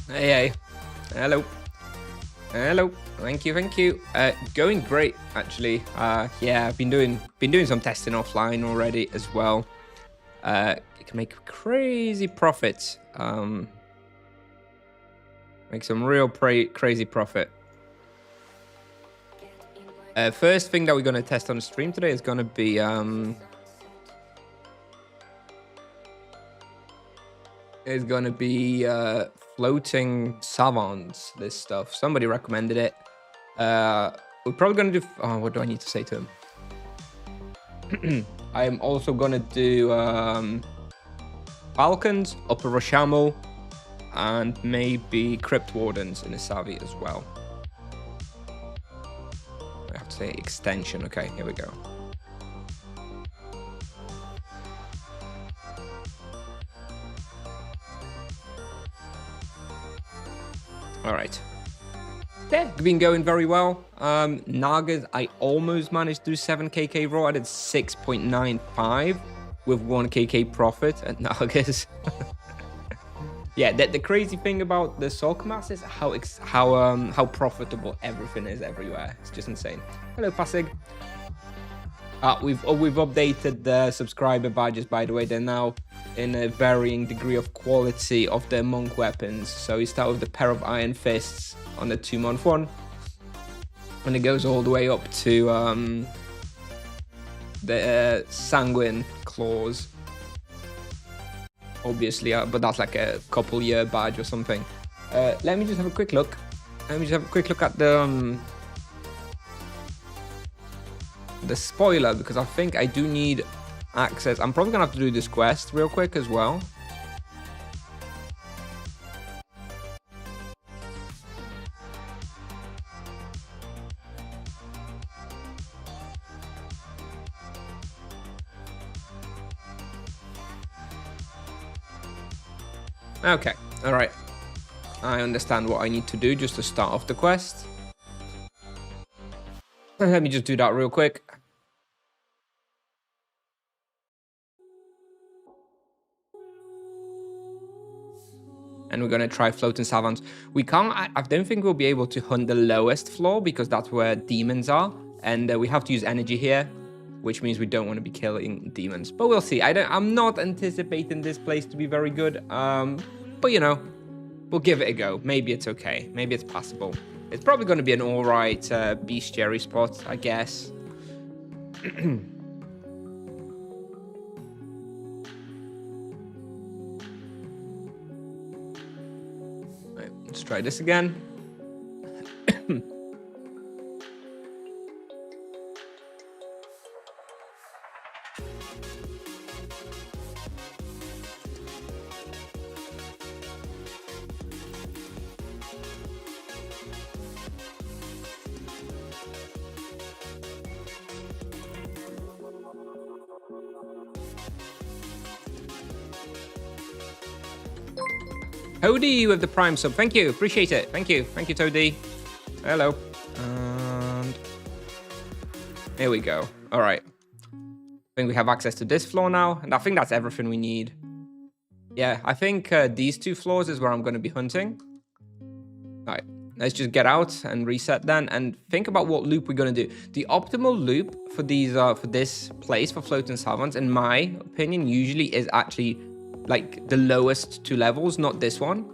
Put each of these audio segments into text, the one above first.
Hey, hello. Hello. Thank you. Going great, actually. Yeah, I've been doing some testing offline already as well. You can make crazy profits. Make some real crazy profit. First thing that we're gonna test on the stream today is gonna be floating savants. This stuff. Somebody recommended it. We're probably gonna do. Oh, what do I need to say to him? I am also gonna do Falcons, upper Roshamuul, and maybe Crypt Wardens in a Savvy as well. I have to say extension. Okay, here we go. All right. Yeah, been going very well. Nagas, I almost managed to do 7kk raw. I did 6.95 with 1kk profit at Nagas. Yeah, the crazy thing about the Soulkamas is how profitable everything is everywhere. It's just insane. Hello, Pasig. We've updated the subscriber badges, by the way. They're now in a varying degree of quality of their monk weapons. So you start with the pair of iron fists on the 2-month one, and it goes all the way up to the sanguine claws. Obviously, but that's like a couple-year badge or something. Let me just have a quick look. Let me just have a quick look at the spoiler, because I think I do need access. I'm probably gonna have to do this quest real quick as well. Okay, all right. I understand what I need to do just to start off the quest. Let me just do that real quick. And we're gonna try floating savants. We can't. I don't think we'll be able to hunt the lowest floor because that's where demons are, and we have to use energy here, which means we don't want to be killing demons. But we'll see. I'm not anticipating this place to be very good. But you know, we'll give it a go. Maybe it's okay. Maybe it's passable. It's probably going to be an all right bestiary spot, I guess. Right, let's try this again. Toadie with the Prime sub. Thank you. Appreciate it. Thank you. Thank you, Toadie. Hello. And here we go. All right. I think we have access to this floor now. And I think that's everything we need. Yeah, I think these 2 floors is where I'm going to be hunting. All right. Let's just get out and reset then. And think about what loop we're going to do. The optimal loop for these for this place for floating savants, in my opinion, usually is actually like the lowest 2 levels, not this one.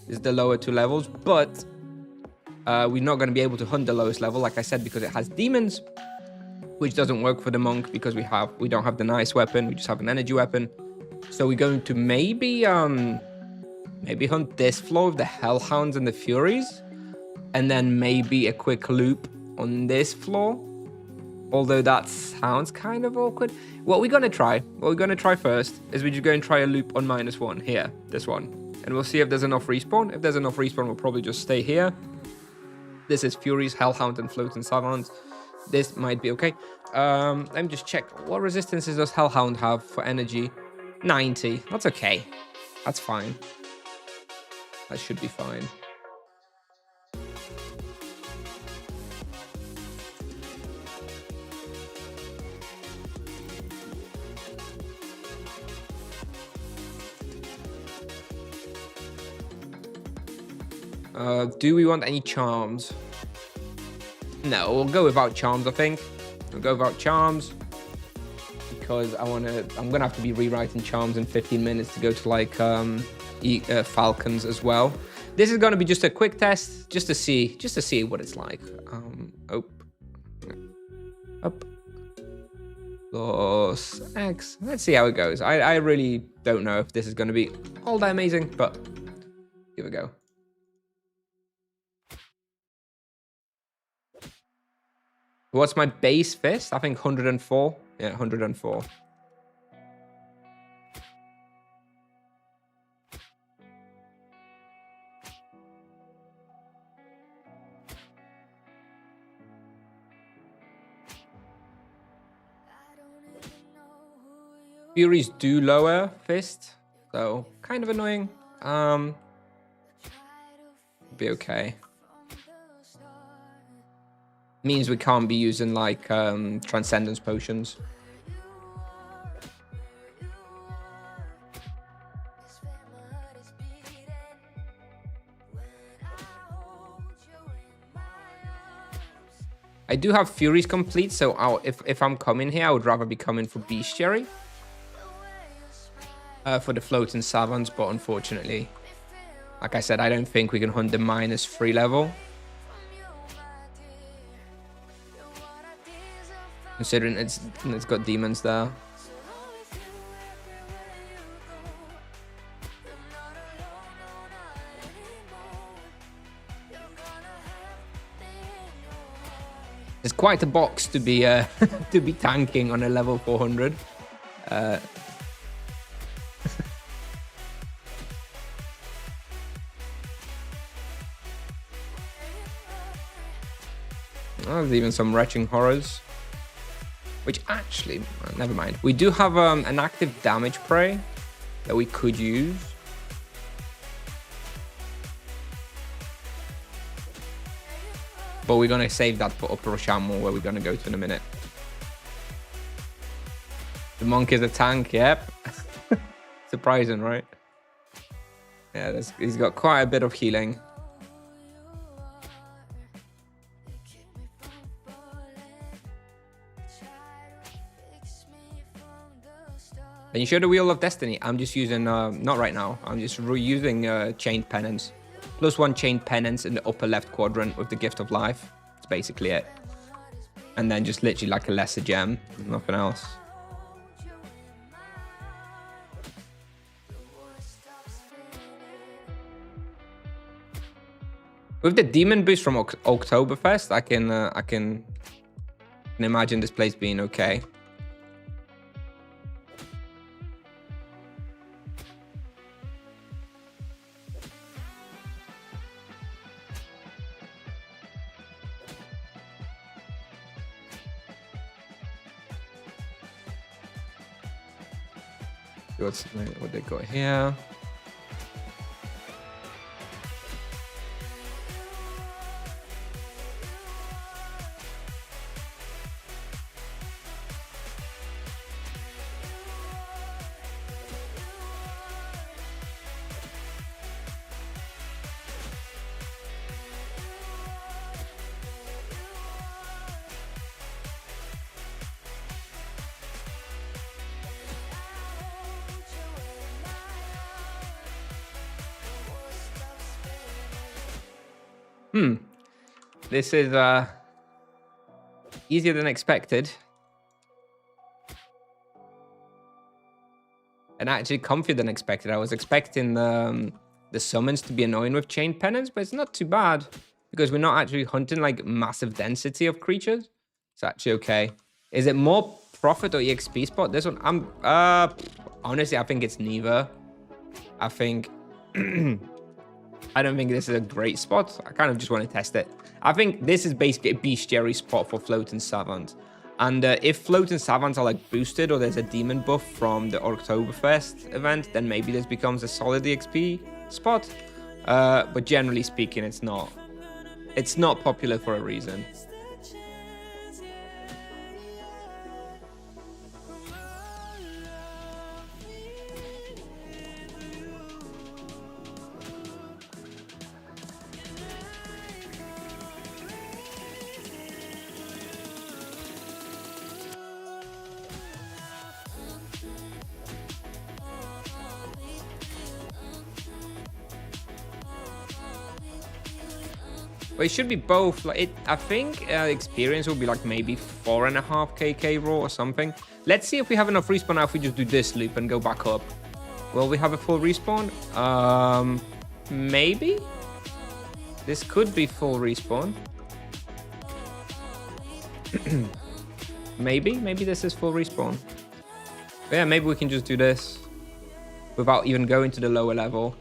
Is the lower 2 levels, but we're not going to be able to hunt the lowest level, like I said, because it has demons, which doesn't work for the monk because we don't have the nice weapon. We just have an energy weapon. So So we're going to maybe hunt this floor with the Hellhounds and the Furies, and then maybe a quick loop on this floor. Although that sounds kind of awkward. What we're gonna try first is we're just going to try a loop on -1 here, this one. And we'll see if there's enough respawn. If there's enough respawn, we'll probably just stay here. This is Furies, Hellhound, and Floating Savants. This might be okay. Let me just check. What resistances does Hellhound have for energy? 90. That's okay. That's fine. That should be fine. Do we want any charms? No, we'll go without charms, I think. We'll go without charms because I'm gonna have to be rewriting charms in 15 minutes to go to like Falcons as well. This is gonna be just a quick test, just to see what it's like. Up. Plus X. Let's see how it goes. I really don't know if this is gonna be all that amazing, but give it a go. What's my base fist? I think 104. Yeah, 104. Furies do lower fist, so kind of annoying. Be okay. Means we can't be using like transcendence potions. I do have Furies complete, so if I'm coming here, I would rather be coming for Bestiary. For the Floating Savants, but unfortunately, like I said, I don't think we can hunt the -3 level. Considering it's got demons there. It's quite a box to be to be tanking on a level 400. Oh, there's even some retching horrors. Which actually, never mind. We do have an active damage prey that we could use. But we're gonna save that for upper Roshamuul, where we're gonna go to in a minute. The monk is a tank, yep. Surprising, right? Yeah, he's got quite a bit of healing. Then you show the Wheel of Destiny. I'm just using, not right now, I'm just reusing Chained Penance. +1 Chained Penance in the upper left quadrant with the Gift of Life. That's basically it. And then just literally like a lesser gem, nothing else. With the demon boost from Oktoberfest, I can imagine this place being okay. What they got here? This is easier than expected. and actually comfier than expected. I was expecting the summons to be annoying with chain penance, but it's not too bad because we're not actually hunting like massive density of creatures. It's actually okay. Is it more profit or EXP spot? This one, honestly, I think it's neither. I think I don't think this is a great spot. I kind of just want to test it. I think this is basically a bestiary spot for floating savant. And if floating savants are like boosted or there's a demon buff from the Oktoberfest event, then maybe this becomes a solid EXP spot. But generally speaking, it's not. It's not popular for a reason. But it should be both. Like I think experience will be like maybe 4.5 KK raw or something. Let's see if we have enough respawn now if we just do this loop and go back up. Will we have a full respawn? Maybe? This could be full respawn. Maybe this is full respawn. But yeah, maybe we can just do this without even going to the lower level.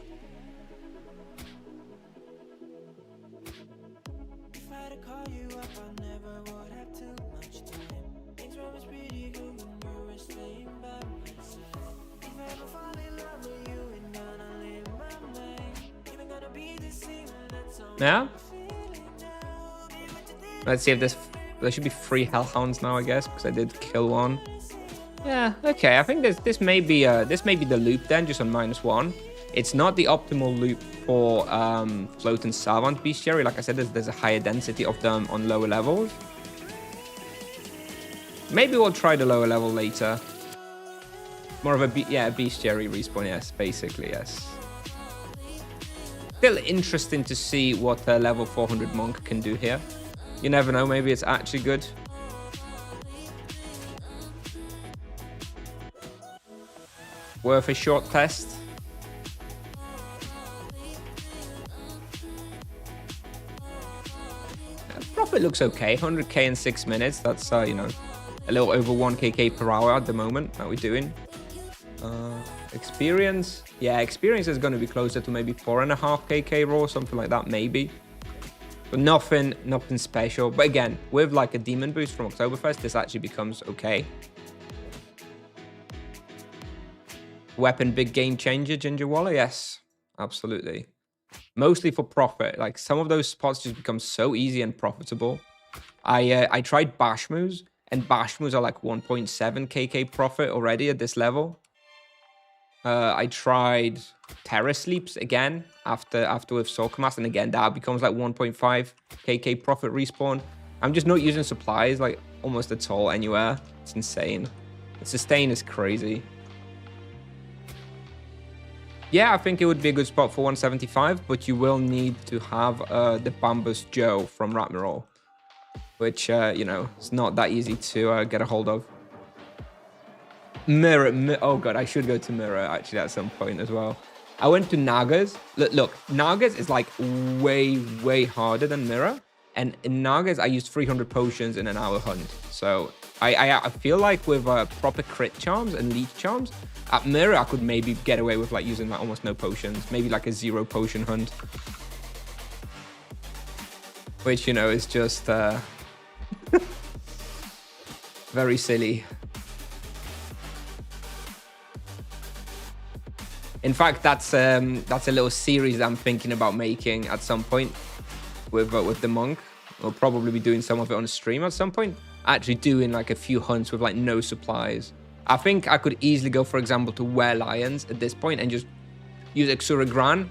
Yeah. Let's see if there should be 3 hellhounds now, I guess, because I did kill one. Yeah. Okay. I think this may be the loop then, just on -1. It's not the optimal loop for floating savant bestiary. Like I said, there's a higher density of them on lower levels. Maybe we'll try the lower level later. More of a bestiary respawn. Yes, basically yes. Still interesting to see what the level 400 monk can do here. You never know, maybe it's actually good. Worth a short test. Profit looks okay, 100k in 6 minutes. That's, you know, a little over 1kk per hour at the moment that we're doing. Experience. Yeah, experience is going to be closer to maybe 4.5kk raw, something like that, maybe. But nothing special. But again, with like a demon boost from Oktoberfest, this actually becomes okay. Weapon, big game changer, Ginger Waller? Yes, absolutely. Mostly for profit. Like some of those spots just become so easy and profitable. I tried Bashmus, and Bashmus are like 1.7kk profit already at this level. I tried Terror Sleeps again after with Soulkamas, and again that becomes like 1.5kk profit respawn. I'm just not using supplies like almost at all anywhere. It's insane. The sustain is crazy. Yeah, I think it would be a good spot for 175, but you will need to have the Bambus Joe from Roshamuul, which you know, it's not that easy to get a hold of. Mirror. Oh god, I should go to Mirror actually at some point as well. I went to Nagas. Look, Nagas is like way harder than Mirror, and in Nagas I used 300 potions in an hour hunt. So I feel like with proper crit charms and leech charms at Mirror I could maybe get away with like using like almost no potions, maybe like a 0 potion hunt, which, you know, is just very silly. In fact, that's a little series I'm thinking about making at some point with the monk. We'll probably be doing some of it on stream at some point. Actually doing like a few hunts with like no supplies. I think I could easily go, for example, to Were Lions at this point and just use Exura Gran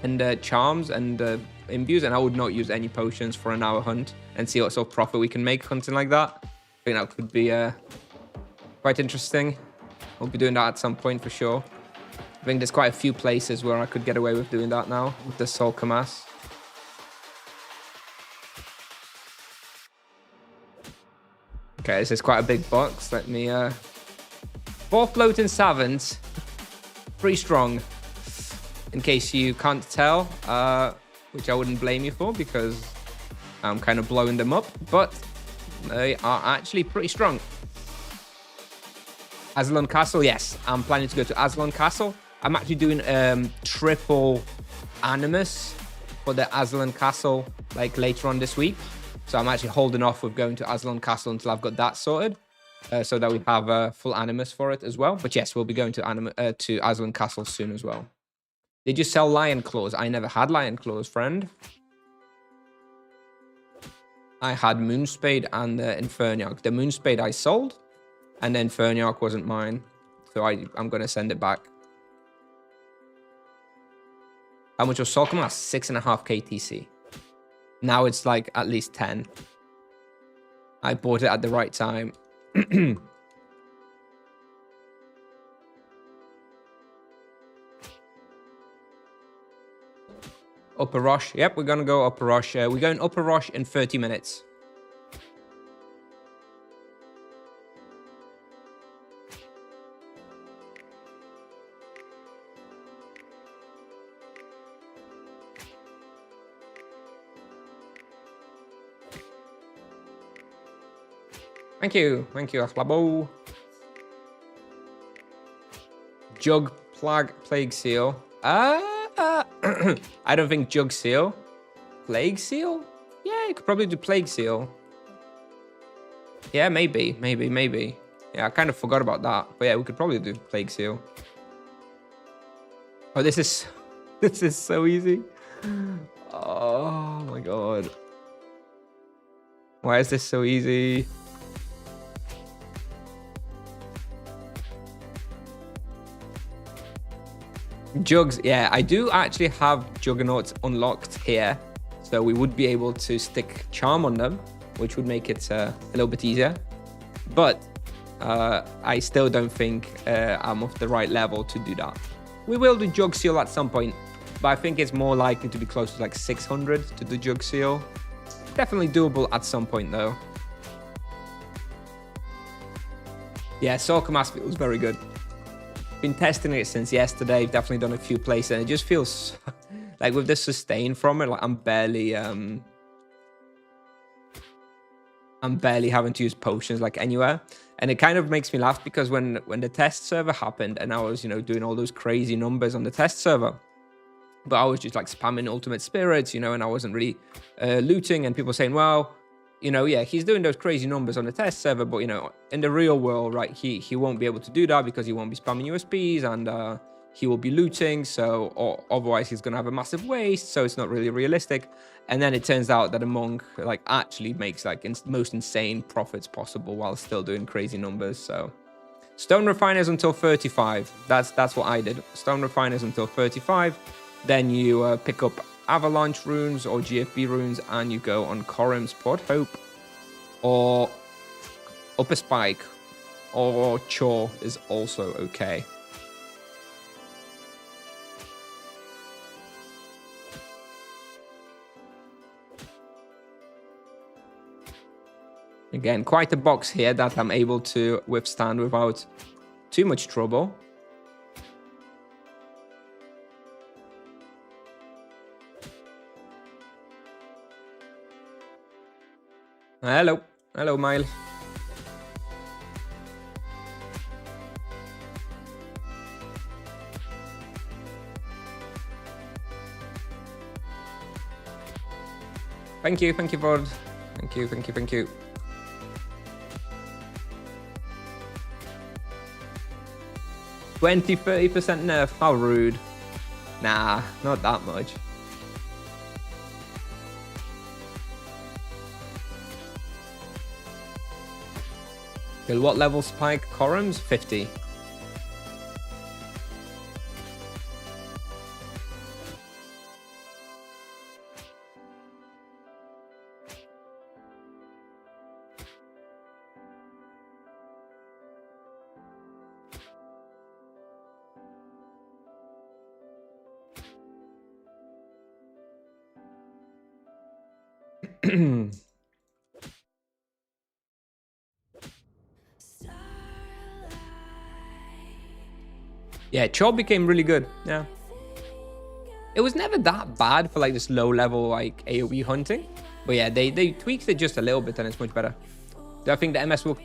and charms and imbues, and I would not use any potions for an hour hunt and see what sort of profit we can make hunting like that. I think that could be quite interesting. We'll be doing that at some point for sure. I think there's quite a few places where I could get away with doing that now with the Soulkamas. Okay, this is quite a big box. Let me... 4 floating savants. Pretty strong, in case you can't tell, which I wouldn't blame you for because I'm kind of blowing them up, but they are actually pretty strong. Aslan Castle, yes, I'm planning to go to Aslan Castle. I'm actually doing triple Animus for the Aslan Castle like later on this week. So I'm actually holding off with going to Aslan Castle until I've got that sorted, so that we have a full Animus for it as well. But yes, we'll be going to Aslan Castle soon as well. Did you sell Lion Claws? I never had Lion Claws, friend. I had Moonspade and the Inferniarch. The Moonspade I sold, and the Inferniarch wasn't mine. So I'm going to send it back. How much was Soulkamas? 6.5 KTC. Now it's like at least 10. I bought it at the right time. Upper Rosh. Yep, we're going to go Upper Rosh. We're going Upper Rosh in 30 minutes. Thank you, Akhlabo. Jug Plague Seal. I don't think Jug Seal. Plague Seal? Yeah, you could probably do Plague Seal. Yeah, maybe. Yeah, I kind of forgot about that. But yeah, we could probably do Plague Seal. Oh, this is so easy. Oh my god. Why is this so easy? Jugs, yeah, I do actually have Juggernauts unlocked here, so we would be able to stick Charm on them, which would make it a little bit easier. But I still don't think I'm of the right level to do that. We will do Jug Seal at some point, but I think it's more likely to be close to like 600 to do Jug Seal. Definitely doable at some point though. Yeah, Soulkamas feels very good. Been testing it since yesterday. Definitely done a few plays, and it just feels like with the sustain from it, like I'm barely having to use potions like anywhere. And it kind of makes me laugh because when the test server happened and I was, you know, doing all those crazy numbers on the test server, but I was just like spamming ultimate spirits, you know, and I wasn't really looting, and people saying, well, you know, yeah, he's doing those crazy numbers on the test server, but, you know, in the real world, right, he won't be able to do that because he won't be spamming USPs, and he will be looting, so, or otherwise he's going to have a massive waste, so it's not really realistic. And then it turns out that a monk, like, actually makes, like, most insane profits possible while still doing crazy numbers, so. Stone Refiners until 35. That's what I did. Stone Refiners until 35. Then you pick up Avalanche runes or GFB runes, and you go on Corim's Port Hope or Upper Spike, or Chore is also okay. Again, quite a box here that I'm able to withstand without too much trouble. Hello. Hello, Miles. Thank you, Ford. Thank you. 20-30% nerf, how rude. Nah, not that much. Till what level spike Corim's? 50. Yeah, Chor became really good. Yeah. It was never that bad for like this low level like AoE hunting. But yeah, they tweaked it just a little bit and it's much better. Do I think the MS will...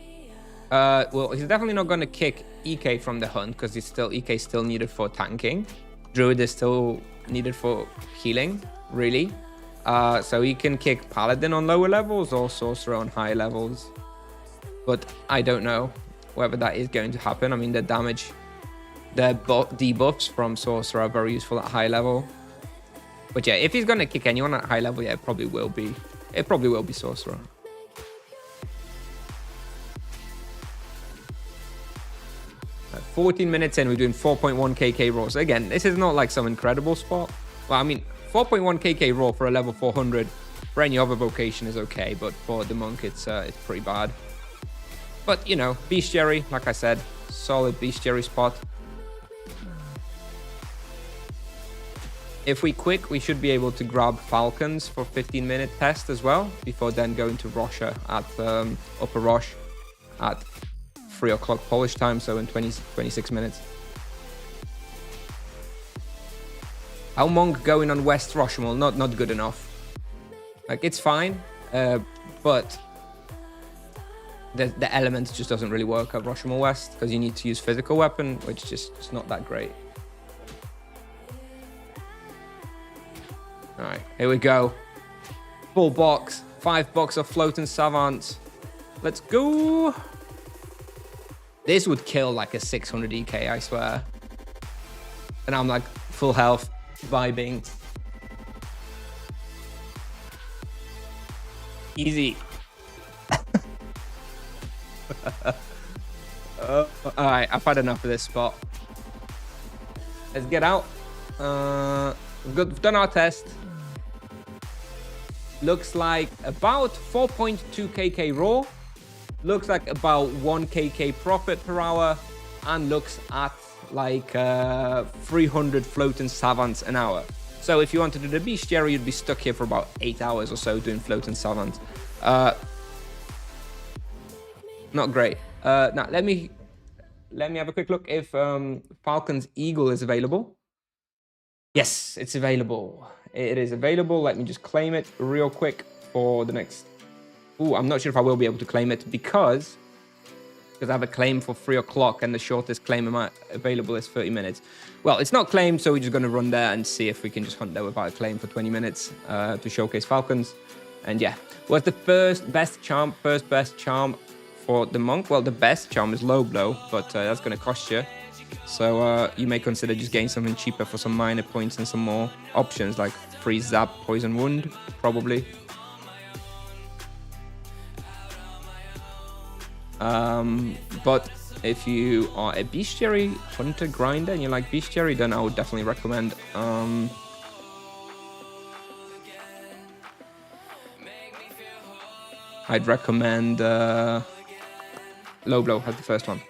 well, he's definitely not going to kick EK from the hunt because EK is still needed for tanking. Druid is still needed for healing, really. So he can kick Paladin on lower levels or Sorcerer on higher levels. But I don't know whether that is going to happen. I mean, the damage, the debuffs from Sorcerer are very useful at high level. But yeah, if he's going to kick anyone at high level, yeah, it probably will be. It probably will be Sorcerer. At 14 minutes in, we're doing 4.1 KK raw. So again, this is not like some incredible spot. Well, I mean, 4.1 KK raw for a level 400 for any other vocation is okay, but for the monk, it's pretty bad. But you know, bestiary, like I said, solid bestiary spot. If we quick, we should be able to grab Falcons for 15-minute test as well, before then going to Rosha at Upper Rosh at 3 o'clock Polish time, so in 26 minutes. Our monk going on West Roshamuul, not good enough. Like, it's fine, but the element just doesn't really work at Roshamuul West, because you need to use physical weapon, which just not that great. All right, here we go. Full box, 5 box of floating savant. Let's go. This would kill like a 600 EK, I swear. And I'm like full health, vibing. Easy. All right, I've had enough of this spot. Let's get out. We've done our test. Looks like about 4.2 KK raw. Looks like about 1 KK profit per hour. And looks at like 300 floating savants an hour. So if you wanted to do the bestiary, you'd be stuck here for about 8 hours or so doing floating savant. Not great. Now let me have a quick look if Falcon's Eagle is available. Yes, it's available. It is available. Let me just claim it real quick for the next... Ooh, I'm not sure if I will be able to claim it because I have a claim for 3 o'clock and the shortest claim available is 30 minutes. Well, it's not claimed, so we're just going to run there and see if we can just hunt there without a claim for 20 minutes to showcase Falcons. And yeah, what's the first best charm for the monk? Well, the best charm is low blow, but that's going to cost you. So you may consider just getting something cheaper for some minor points and some more options like freeze, zap, poison, wound, probably. But if you are a bestiary hunter grinder and you like bestiary, then I would definitely recommend I'd recommend low blow as the first one.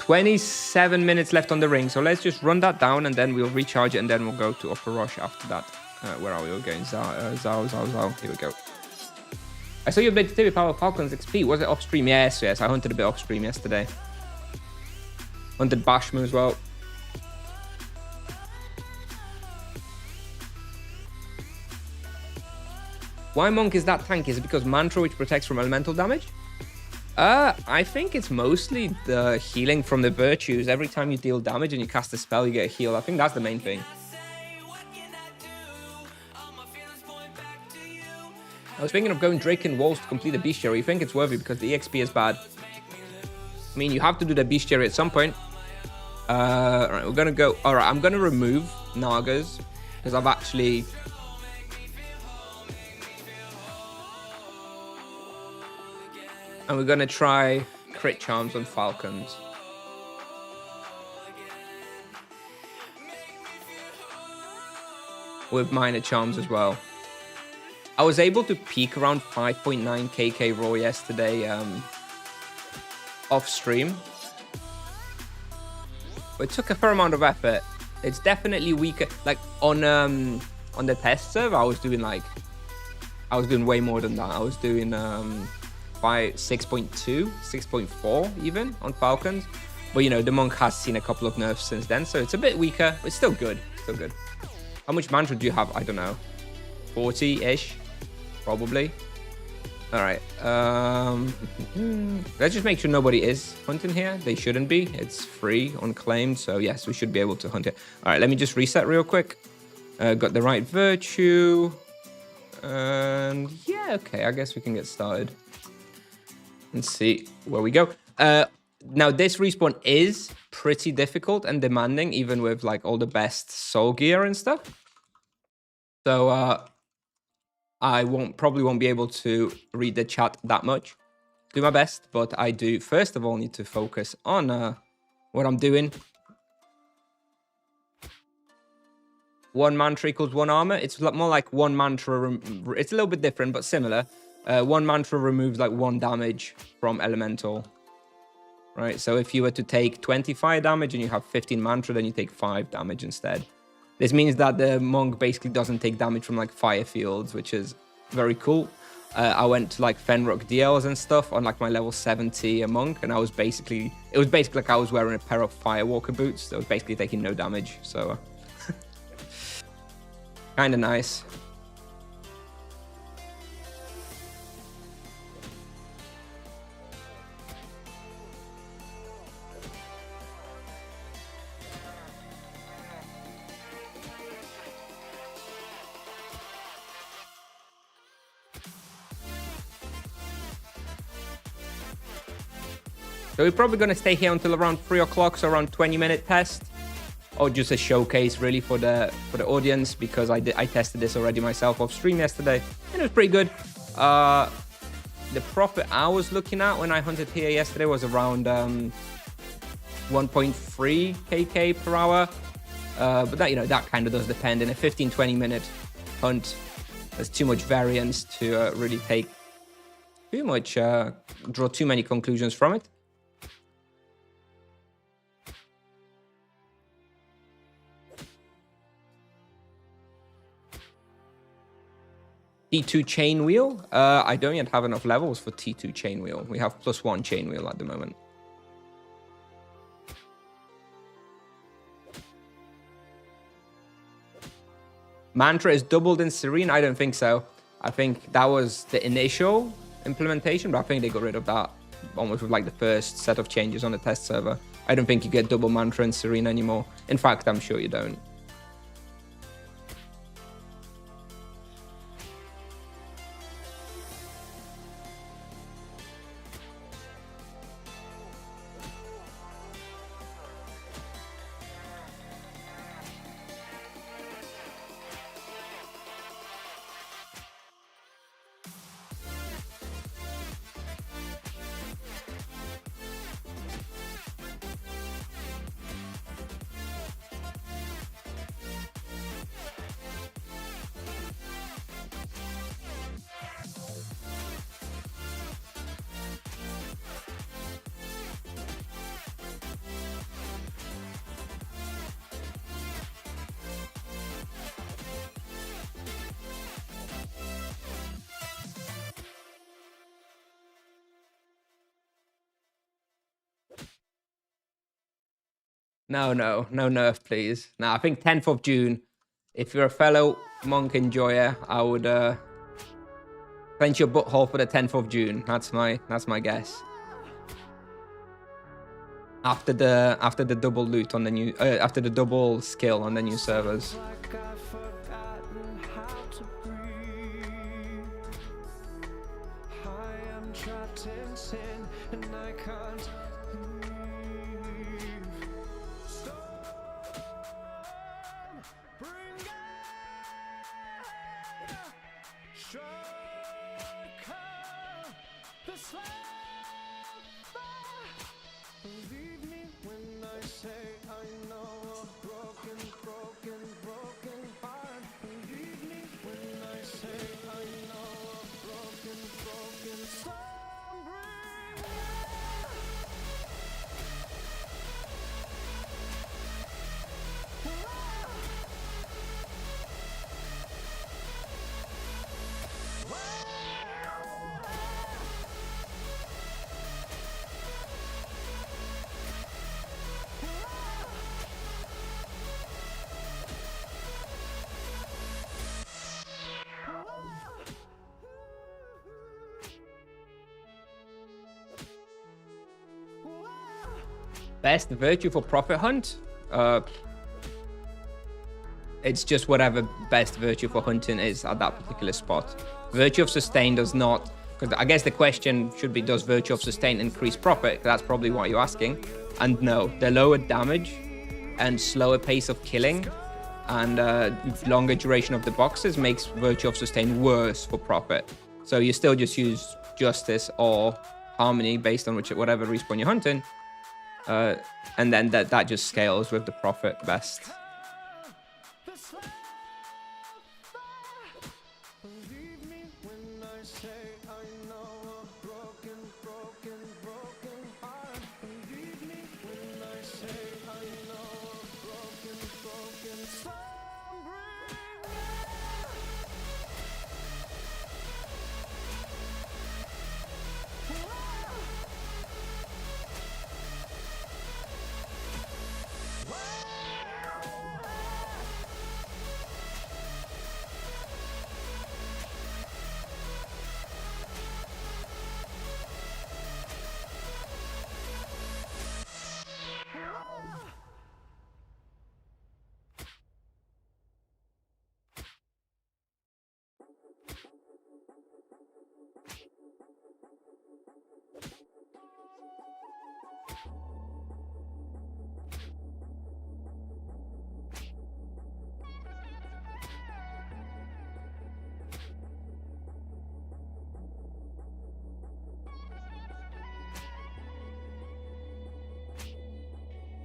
27 minutes left on the ring, so let's just run that down and then we'll recharge it and then we'll go to Upper Rosh after that. Where are we? We're going Zao. Here we go. I saw you update the Power Falcons XP. Was it off stream? Yes. I hunted a bit off stream yesterday. Hunted Bashmu as well. Why Monk is that tanky? Is it because Mantra which protects from elemental damage? I think it's mostly the healing from the virtues. Every time you deal damage and you cast a spell, you get a heal. I think that's the main thing. I was thinking of going Drake and Walls to complete the bestiary. You think it's worthy because the EXP is bad. I mean, you have to do the bestiary at some point. Alright, we're gonna go. Alright, I'm gonna remove Nagas because I've actually... And we're going to try crit charms on Falcons. With minor charms as well. I was able to peak around 5.9 KK raw yesterday off stream. But it took a fair amount of effort. It's definitely weaker. Like on the test server, I was doing way more than that. I was doing... by 6.2, 6.4 even on Falcons. But, you know, the monk has seen a couple of nerfs since then, so it's a bit weaker, but still good. Still good. How much mantra do you have? I don't know. 40-ish, probably. All right. Let's just make sure nobody is hunting here. They shouldn't be. It's free, unclaimed. So yes, we should be able to hunt it. All right, let me just reset real quick. Got the right virtue. And yeah, okay. I guess we can get started. Let's see where we go. Now this respawn is pretty difficult and demanding, even with like all the best soul gear and stuff. So I probably won't be able to read the chat that much. Do my best, but I do first of all need to focus on what I'm doing. 1 mantra equals 1 armor. It's more like 1 mantra. It's a little bit different, but similar. 1 mantra removes like 1 damage from elemental. Right, so if you were to take 25 damage and you have 15 mantra, then you take 5 damage instead. This means that the monk basically doesn't take damage from like fire fields, which is very cool. I went to like Fenrock DLs and stuff on like my level 70 a monk, and it was basically like I was wearing a pair of Firewalker boots. That was basically taking no damage, so kind of nice. So we're probably going to stay here until around 3 o'clock, so around 20-minute test. Or just a showcase, really, for the audience, because I tested this already myself off stream yesterday, and it was pretty good. The profit I was looking at when I hunted here yesterday was around 1.3 kk per hour. But that, you know, that kind of does depend. In a 15-20-minute hunt, there's too much variance to really take too much, draw too many conclusions from it. T2 chain wheel. I don't yet have enough levels for T2 chain wheel. We have +1 chain wheel at the moment. Mantra is doubled in Serene? I don't think so. I think that was the initial implementation, but I think they got rid of that almost with like the first set of changes on the test server. I don't think you get double Mantra in Serene anymore. In fact, I'm sure you don't. No nerf, please. No, I think 10th of June. If you're a fellow monk enjoyer, I would clench your butthole for the 10th of June. That's my guess. After the double loot on the new, after the double skill on the new servers. Best virtue for profit hunt? It's just whatever best virtue for hunting is at that particular spot. Virtue of sustain does not, because I guess the question should be, does virtue of sustain increase profit? That's probably what you're asking. And no, the lower damage and slower pace of killing and longer duration of the boxes makes virtue of sustain worse for profit. So you still just use justice or harmony based on whatever respawn you're hunting. And then that just scales with the profit best.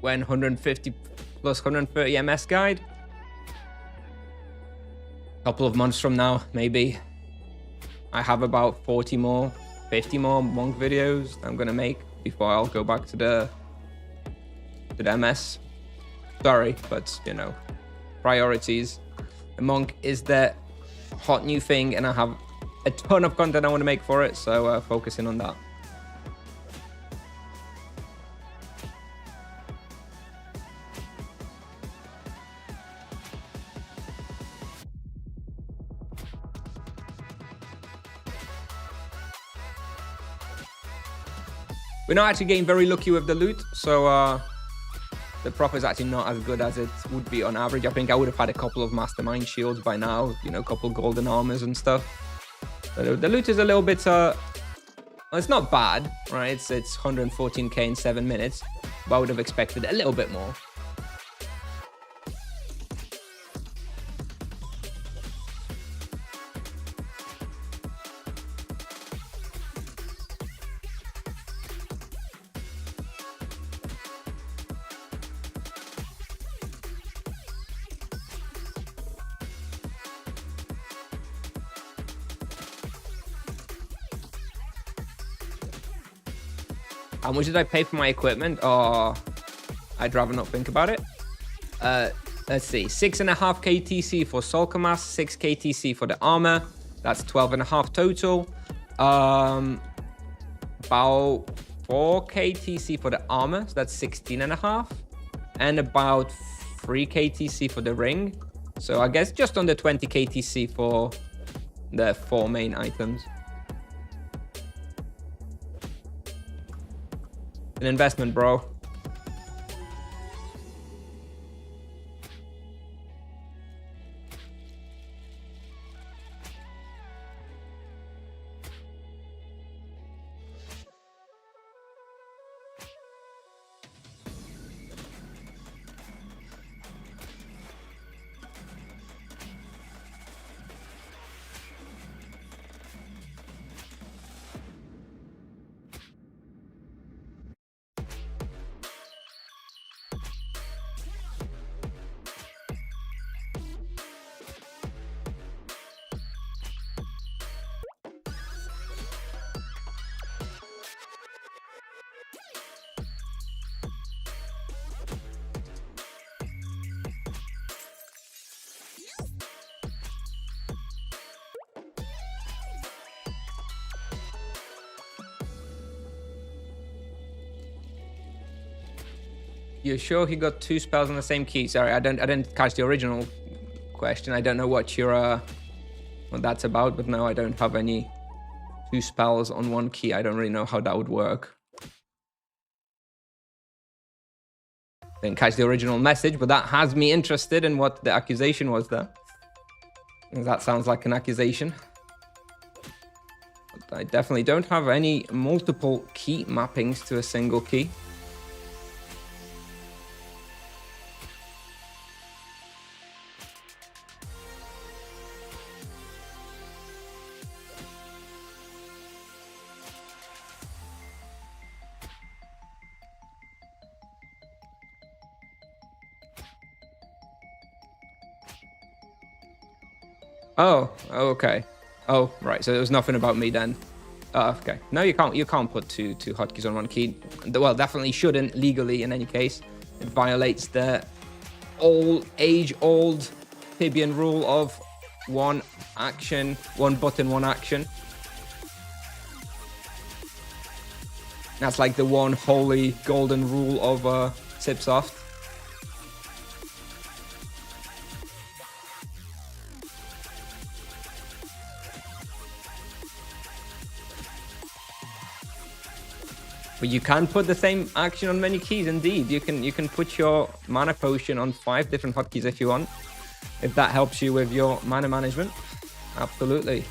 When 150 plus 130 MS guide? A couple of months from now, maybe. I have about 40 more, 50 more monk videos I'm gonna make before I'll go back to the MS. Sorry, but you know, priorities. The monk is the hot new thing, and I have a ton of content I want to make for it, so focusing on that. We're not actually getting very lucky with the loot, so the profit is actually not as good as it would be on average. I think I would have had a couple of mastermind shields by now, you know, a couple golden armors and stuff. But the loot is a little bit, well, it's not bad, right? It's 114k in 7 minutes, but I would have expected a little bit more. How much did I pay for my equipment? Oh, I'd rather not think about it. Let's see, 6.5k TC for Soulkamas, 6k TC for the armor. That's 12.5 total. About 4k TC for the armor, so that's 16.5. And about 3k TC for the ring. So I guess just under 20k TC for the 4 main items. An investment, bro. You're sure he got 2 spells on the same key? Sorry, I didn't catch the original question. I don't know what your what that's about, but no, I don't have any 2 spells on one key. I don't really know how that would work. Didn't catch the original message, but that has me interested in what the accusation was there. That sounds like an accusation. But I definitely don't have any multiple key mappings to a single key. Oh, okay. Oh, right. So there was nothing about me then. Okay. No, you can't put two hotkeys on one key. Well, definitely shouldn't legally in any case. It violates the age-old Fabian rule of one action, one button, one action. That's like the one holy golden rule of Cipsoft. But you can put the same action on many keys. Indeed, you can put your mana potion on 5 different hotkeys if you want. If that helps you with your mana management, absolutely.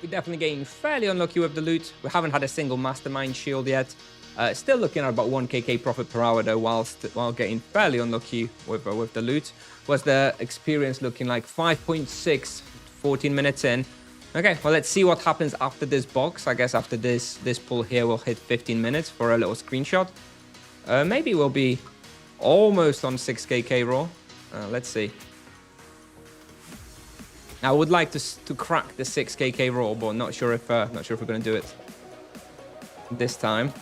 We're definitely getting fairly unlucky with the loot. We haven't had a single mastermind shield yet. Still looking at about 1kk profit per hour though, while getting fairly unlucky with the loot. Was the experience looking like 5.6, 14 minutes in. Okay, well, let's see what happens after this box. I guess after this pull here, we'll hit 15 minutes for a little screenshot. Maybe we'll be almost on 6kk raw. Let's see. I would like to crack the 6kk raw, but not sure if we're going to do it this time.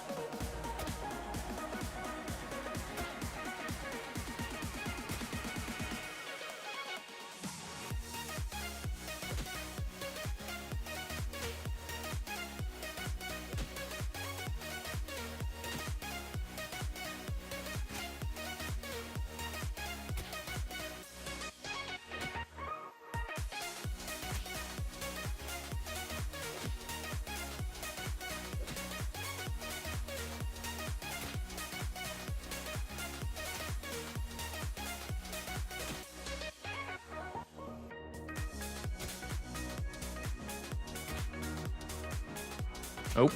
Oh.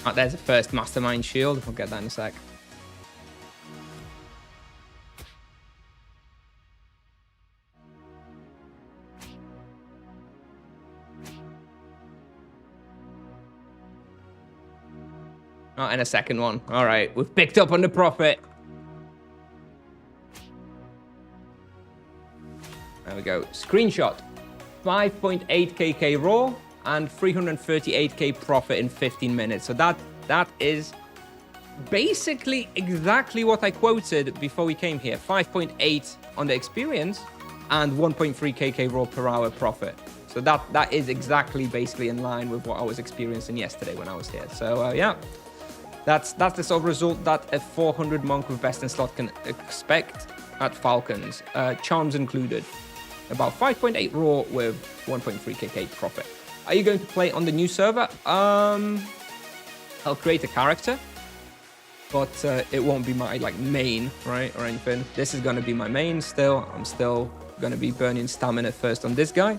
Oh, there's the first mastermind shield. We'll get that in a sec. Oh, and a second one. All right, we've picked up on the profit. There we go. Screenshot. 5.8 KK raw and 338k profit in 15 minutes. So that is basically exactly what I quoted before we came here. 5.8 on the experience and 1.3 KK raw per hour profit. So that is exactly basically in line with what I was experiencing yesterday when I was here. So yeah, that's the sort of result that a 400 monk with best in slot can expect at Falcons, charms included. About 5.8 raw with 1.3 KK profit. Are you going to play on the new server? I'll create a character, but it won't be my main, right, or anything. This is going to be my main still. I'm still going to be burning stamina first on this guy.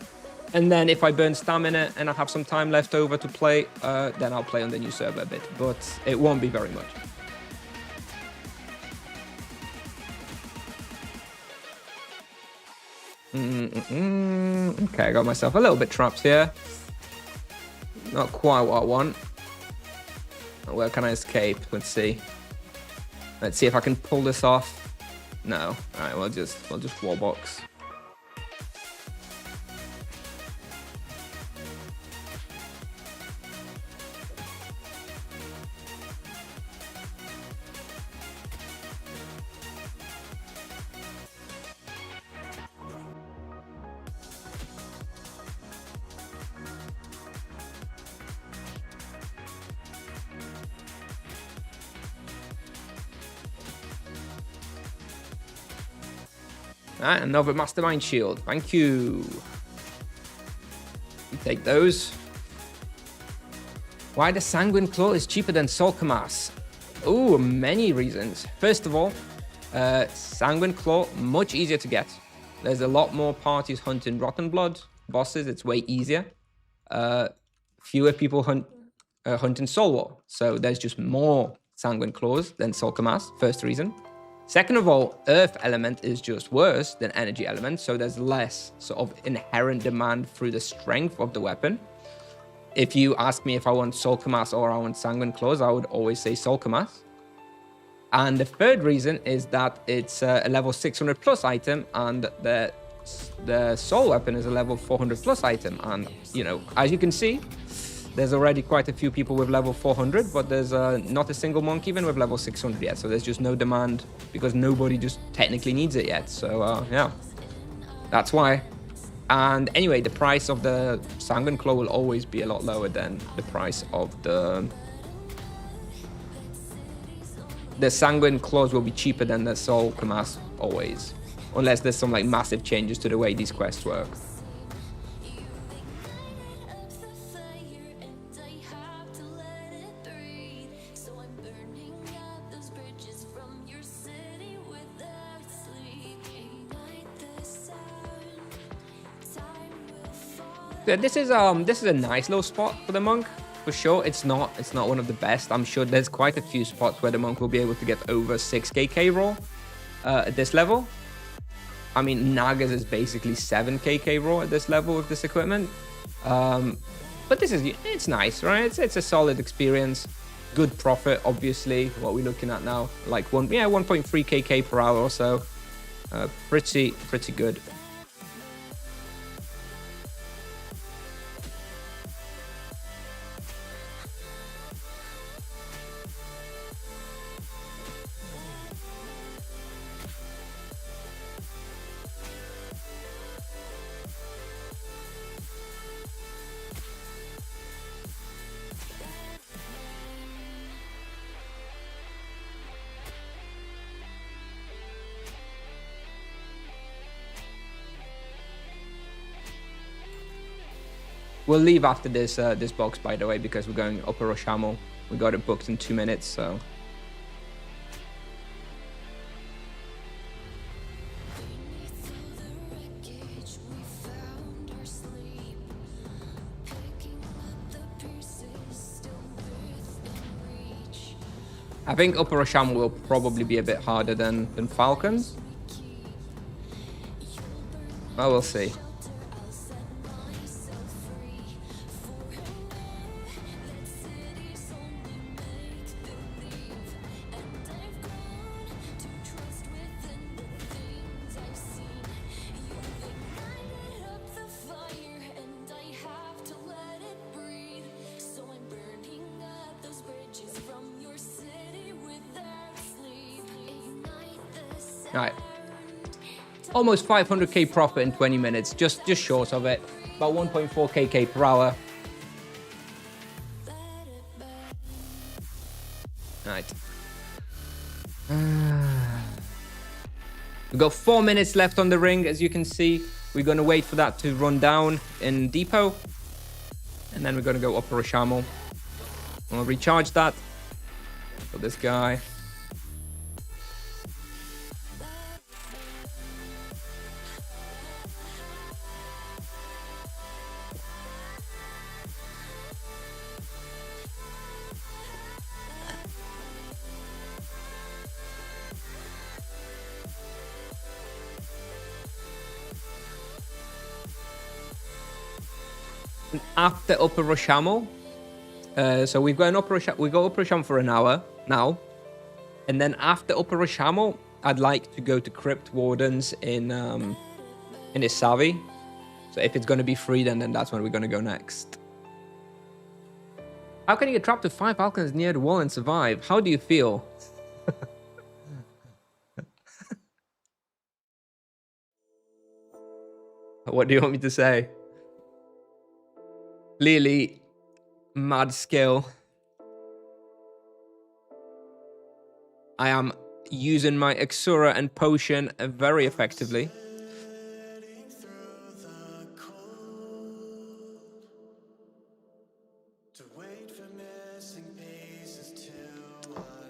And then if I burn stamina and I have some time left over to play, then I'll play on the new server a bit, but it won't be very much. Okay, I got myself a little bit trapped here. Not quite what I want. Where can I escape? Let's see. Let's see if I can pull this off. No. All right, we'll just wall box. Alright, another mastermind shield. Thank you. Take those. Why the Sanguine Claw is cheaper than Soulkamas? Oh, many reasons. First of all, Sanguine Claw, much easier to get. There's a lot more parties hunting Rotten Blood bosses. It's way easier. Fewer people hunting Soul War. So there's just more Sanguine Claws than Soulkamas. First reason. Second of all, Earth Element is just worse than Energy Element, so there's less sort of inherent demand through the strength of the weapon. If you ask me if I want Soulkamas or I want Sanguine Claws, I would always say Soulkamas. And the third reason is that it's a level 600 plus item, and the Soul Weapon is a level 400 plus item. And, you know, as you can see, there's already quite a few people with level 400, but there's not a single monk even with level 600 yet. So there's just no demand because nobody just technically needs it yet. So yeah, that's why. And anyway, the price of the Sanguine Claw will always be a lot lower than the price of the Sanguine Claws will be cheaper than the Soulkamas always, unless there's some massive changes to the way these quests work. Yeah, this is a nice little spot for the monk, for sure. It's not one of the best. I'm sure there's quite a few spots where the monk will be able to get over 6kk raw at this level. I mean, Nagas is basically 7kk raw at this level with this equipment. But it's nice, right? It's a solid experience. Good profit, obviously. What we're looking at now, 1.3kk per hour or so. Pretty good. We'll leave after this this box, by the way, because we're going upper Roshamuul. We got it booked in 2 minutes, so. I think upper Roshamuul will probably be a bit harder than Falcons. Well, we'll see. All right, almost 500k profit in 20 minutes, just short of it, about 1.4 kk per hour. All right, we've got 4 minutes left on the ring. As you can see, we're going to wait for that to run down in depot, and then we're going to go upper Roshamuul. I'll recharge that for this guy. After upper Roshamuul, so we've got upper Roshamuul for an hour now, and then after upper Roshamuul, I'd like to go to Crypt Wardens in his Savvy. So if it's going to be free, then that's when we're going to go next. How can you get trapped with 5 Falcons near the wall and survive? How do you feel? What do you want me to say? Clearly, mad skill. I am using my Exura and Potion very effectively.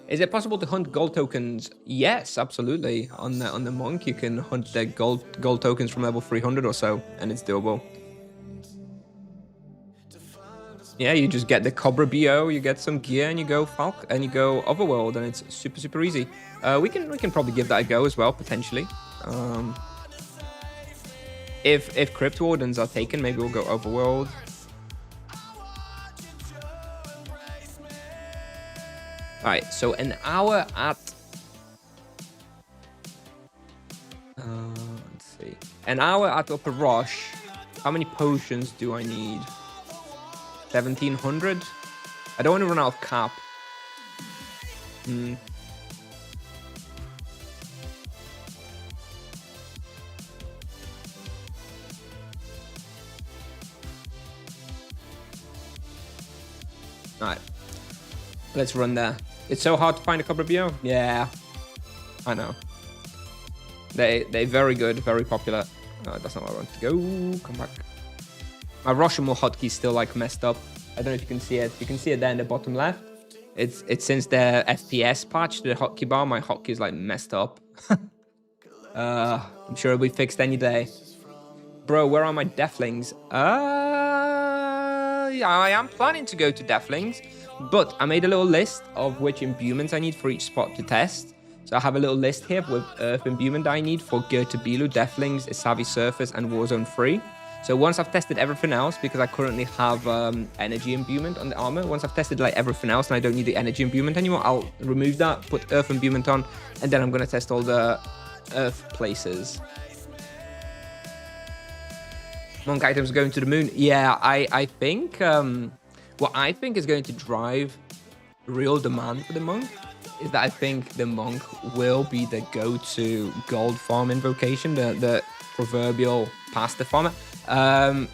Is it possible to hunt gold tokens? Yes, absolutely. On the monk, you can hunt the gold tokens from level 300 or so, and it's doable. Yeah, you just get the Cobra BO, you get some gear, and you go Falcon, and you go Overworld, and it's super easy. We can probably give that a go as well, potentially. If Crypt Wardens are taken, maybe we'll go Overworld. All right, so an hour at let's see, an hour at Upper Rosh. How many potions do I need? 1700. I don't want to run out of cap. All right, let's run there. It's so hard to find a Cobra BO. Yeah, I know. They're very good, very popular. That's not where I want to go. Come back. My Roshamuul hotkey's still like messed up. I don't know if you can see it. You can see it there in the bottom left. It's since the FPS patch, the hotkey bar, my hotkey is like messed up. I'm sure it'll be fixed any day. Bro, where are my Deathlings? Yeah, I am planning to go to Deathlings, but I made a little list of which imbuements I need for each spot to test. So I have a little list here with Earth imbuement I need for Gertabilu, Deathlings, Isavi Surface, and Warzone 3. So once I've tested everything else, because I currently have energy imbuement on the armor, once I've tested like everything else and I don't need the energy imbuement anymore, I'll remove that, put Earth imbuement on, and then I'm going to test all the Earth places. Monk items going to the moon. Yeah, I think what I think is going to drive real demand for the monk is that I think the monk will be the go-to gold farm invocation, the proverbial pasta farmer. I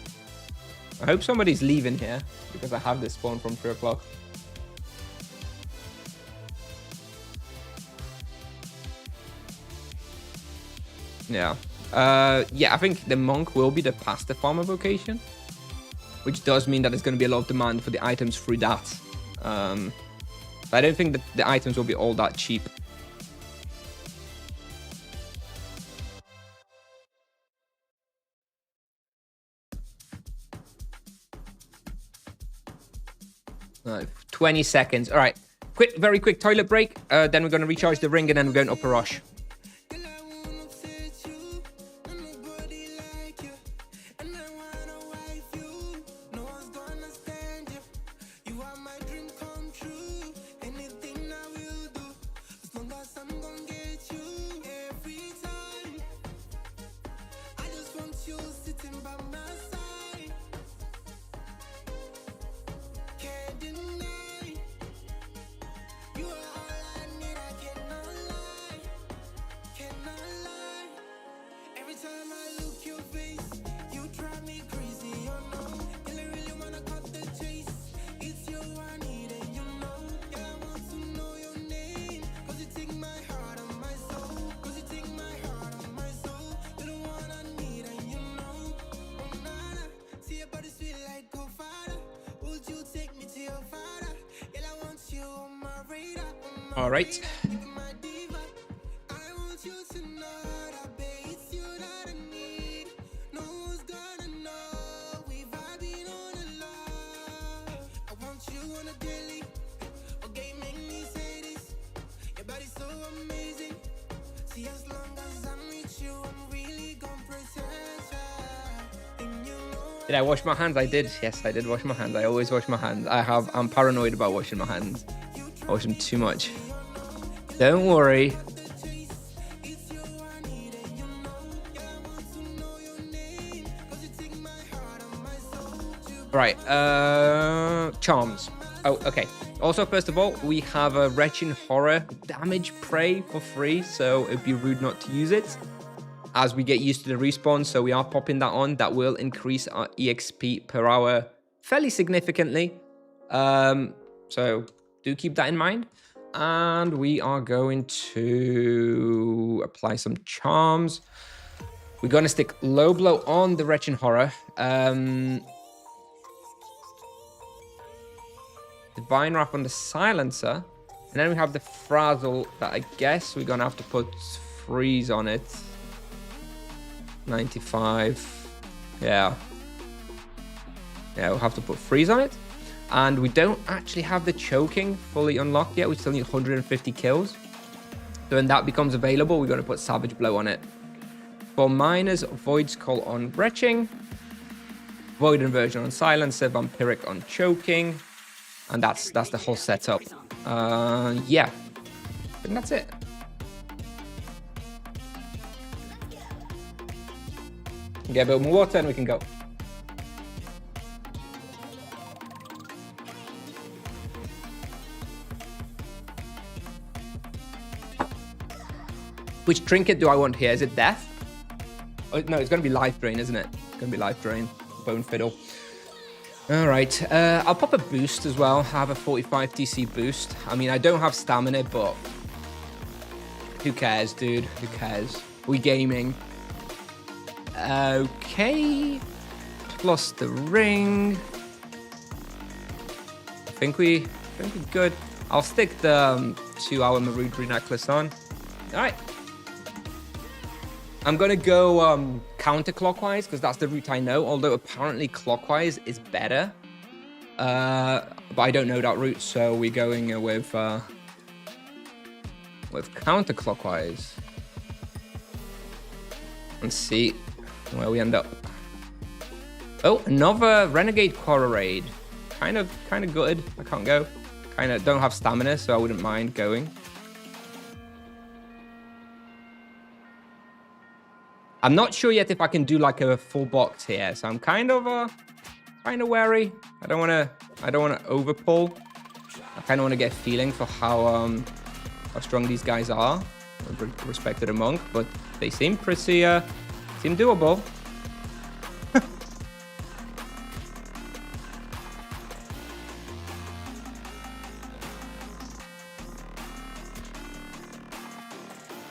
hope somebody's leaving here because I have this spawn from 3 o'clock. Yeah. Yeah, I think the monk will be the pasta farmer vocation, which does mean that there's going to be a lot of demand for the items through that. But I don't think that the items will be all that cheap. Right, 20 seconds. All right, Very quick toilet break. Then we're going to recharge the ring and then we're going up a rush. All right. Did I wash my hands? I did. Yes, I did wash my hands. I always wash my hands. I'm paranoid about washing my hands. I wash them too much. Don't worry. Right, charms. Oh, okay. Also, first of all, we have a Wretched Horror damage prey for free, so it'd be rude not to use it. As we get used to the respawn, so we are popping that on. That will increase our EXP per hour fairly significantly. So do keep that in mind. And we are going to apply some charms. We're going to stick low blow on the Wretched Horror. Divine Wrap on the Silencer. And then we have the Frazzle that I guess we're going to have to put Freeze on it. 95. Yeah, we'll have to put Freeze on it. And we don't actually have the choking fully unlocked yet. We still need 150 kills. So when that becomes available, we're going to put Savage Blow on it. For miners, Void's Call on Retching, Void Inversion on Silencer, Vampiric on Choking. And that's the whole setup. Yeah, I think that's it. Get a bit more water and we can go. Which trinket do I want here? Is it death? Oh, no, it's going to be life drain, isn't it? It's going to be life drain. Bone fiddle. All right. I'll pop a boost as well. I have a 45 DC boost. I mean, I don't have stamina, but who cares, dude? Who cares? We gaming. Okay, plus the ring. I think we're good. I'll stick the 2-hour Marudri necklace on. All right. I'm gonna go counterclockwise because that's the route I know. Although apparently clockwise is better, but I don't know that route, so we're going with counterclockwise. Let's see where we end up. Oh, another Renegade Quarter Raid. Kind of good. I can't go. Kind of don't have stamina, so I wouldn't mind going. I'm not sure yet if I can do like a full box here, so I'm kind of wary. I don't want to over pull. I kind of want to get a feeling for how strong these guys are. With respect to the monk, but they seem pretty seem doable.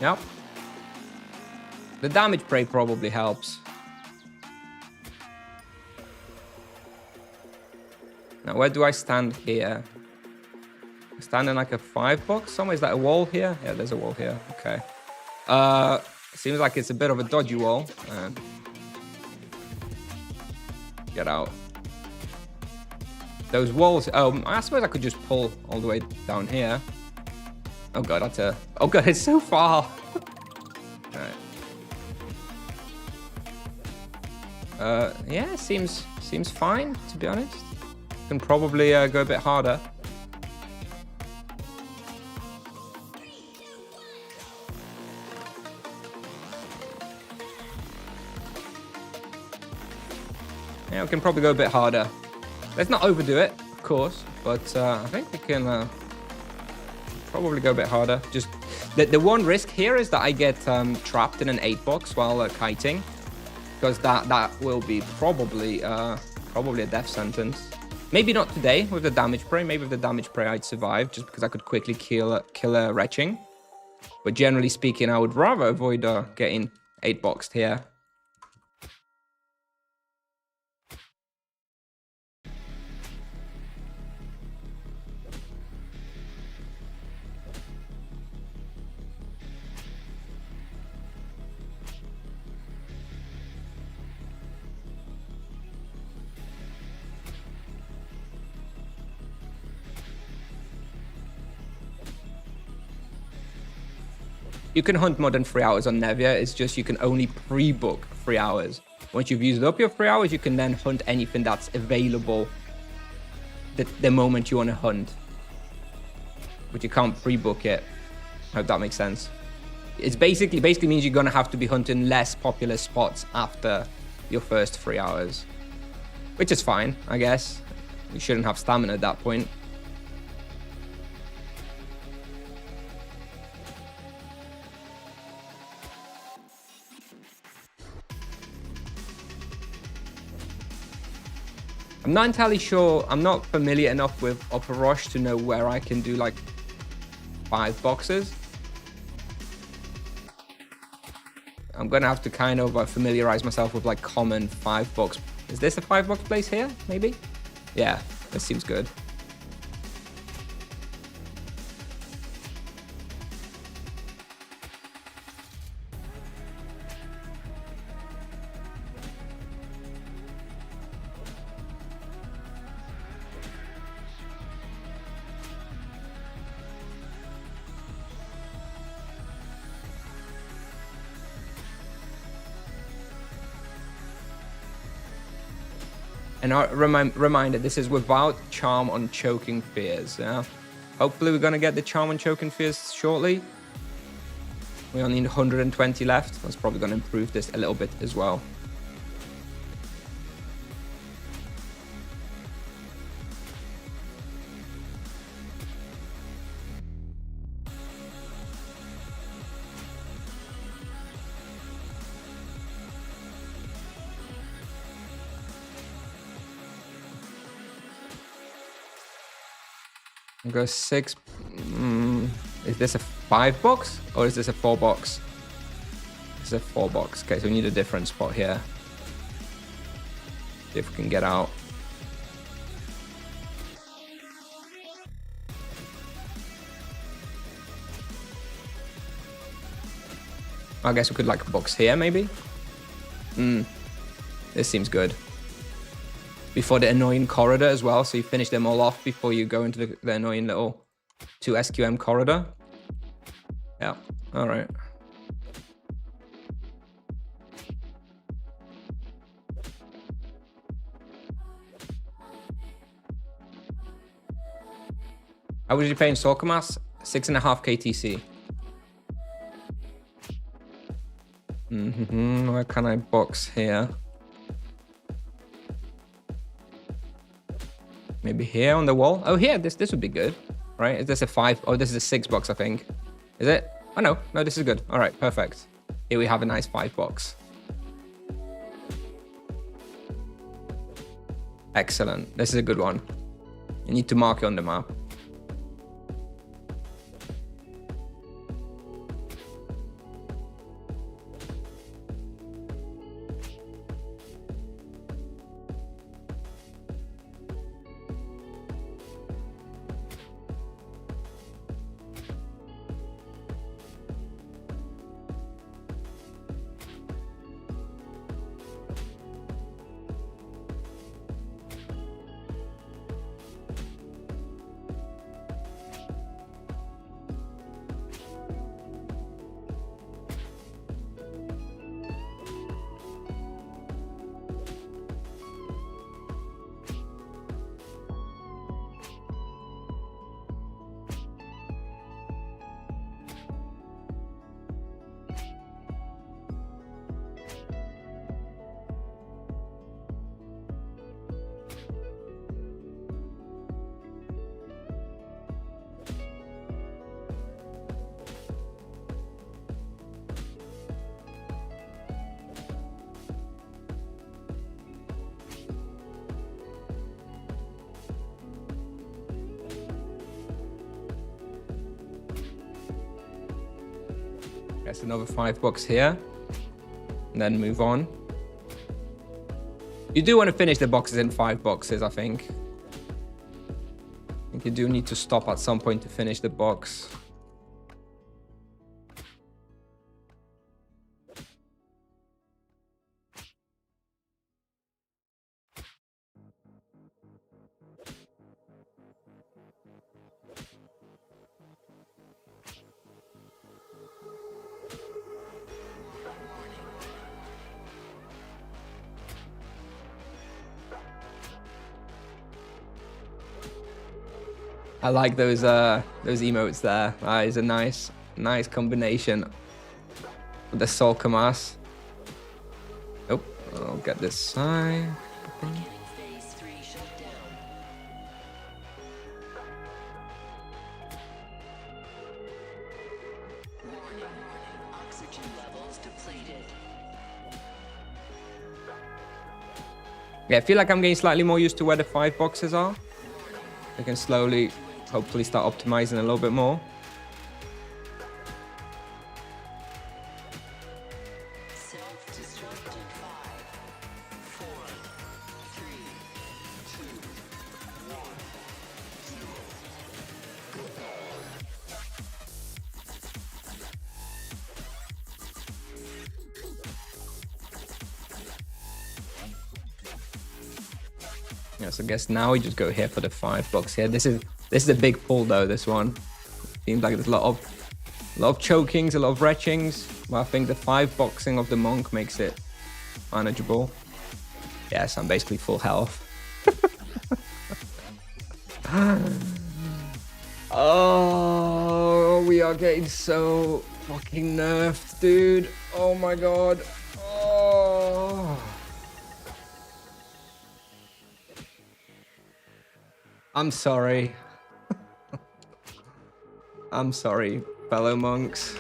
Yep. The damage prey probably helps. Now, where do I stand here? I stand in like a 5 box somewhere. Is that a wall here? Yeah, there's a wall here. Okay. Seems like it's a bit of a dodgy wall. Get out. those walls. Oh, I suppose I could just pull all the way down here. Oh god, that's a... Oh god, it's so far. Alright. Yeah, seems fine, to be honest. Can probably go a bit harder. Yeah, we can probably go a bit harder. Let's not overdo it, of course, but I think we can probably go a bit harder. Just the one risk here is that I get trapped in an 8-box while kiting, because that will be probably a death sentence. Maybe not today with the damage prey. Maybe with the damage prey I'd survive, just because I could quickly kill a retching. But generally speaking, I would rather avoid getting 8-boxed here. You can hunt more than 3 hours on Nevia. It's just you can only pre-book 3 hours. Once you've used up your 3 hours, you can then hunt anything that's available the moment you want to hunt. But you can't pre-book it. I hope that makes sense. It's basically means you're going to have to be hunting less popular spots after your first 3 hours. Which is fine, I guess. You shouldn't have stamina at that point. I'm not entirely sure. I'm not familiar enough with Upper Rosh to know where I can do like 5 boxes. I'm gonna have to kind of familiarize myself with like common 5-box. Is this a 5-box place here? Maybe? Yeah, this seems good. And reminder, this is without Charm on Choking Fears, yeah? Hopefully we're going to get the Charm on Choking Fears shortly. We only need 120 left. That's probably going to improve this a little bit as well. I'll go 6. Is this a 5-box or is this a 4-box? This is a 4-box. Okay, so we need a different spot here. See if we can get out. I guess we could like box here maybe. This seems good. Before the annoying corridor as well, so you finish them all off before you go into the annoying little 2 SQM corridor. Yeah, all right. How was you paying Soulkamas? 6.5 KTC. Where can I box here? Maybe here on the wall. Oh, here. This would be good, right? Is this a 5? Oh, this is a 6-box, I think. Is it? Oh no, this is good. All right, perfect. Here we have a nice 5-box. Excellent. This is a good one. You need to mark it on the map. That's another $5 here. And then move on. You do want to finish the boxes in 5 boxes, I think. I think you do need to stop at some point to finish the box. I like those emotes there. That is a nice combination with the Soulkamas. Oh, I'll get this side. Yeah, I feel like I'm getting slightly more used to where the 5 boxes are. I can slowly, hopefully, start optimizing a little bit more. Yeah, so I guess now we just go here for the $5 here. This is a big pull though. This one seems like there's a lot of chokings, a lot of retchings. But I think the 5 boxing of the monk makes it manageable. Yes, I'm basically full health. Oh, we are getting so fucking nerfed, dude. Oh my god. Oh. I'm sorry. I'm sorry, fellow monks.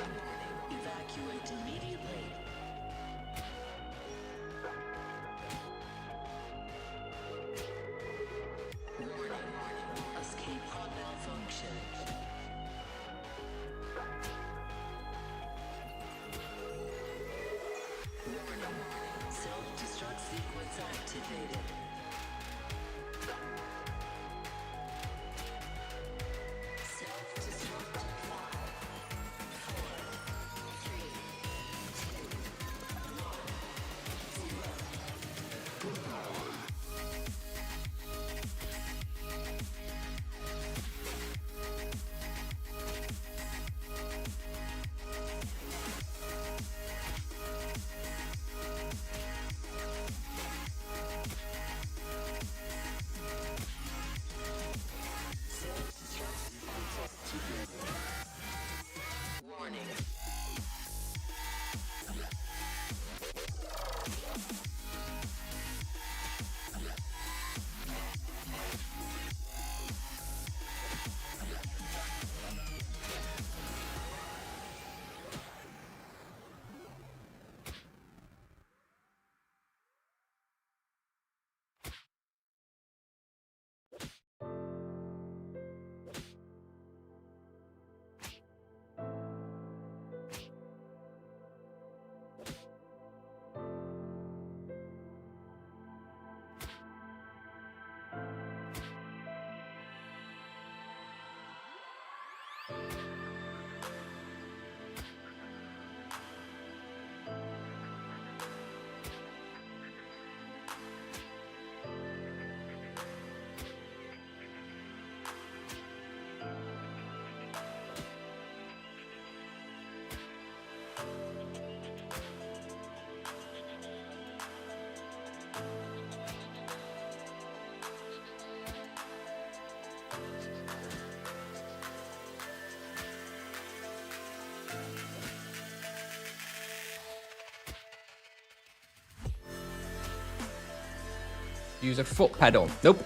Use a foot pedal. Nope.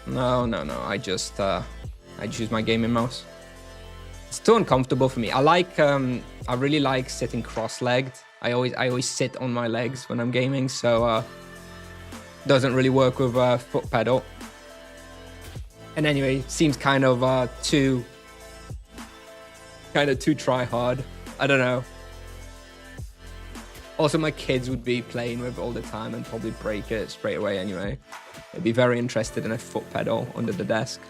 No. I just use my gaming mouse. It's too uncomfortable for me. I really like sitting cross-legged. I always sit on my legs when I'm gaming, so doesn't really work with foot pedal. And anyway, seems kind of too kind of too try hard. I don't know. Also, my kids would be playing with it all the time and probably break it straight away anyway. They'd be very interested in a foot pedal under the desk.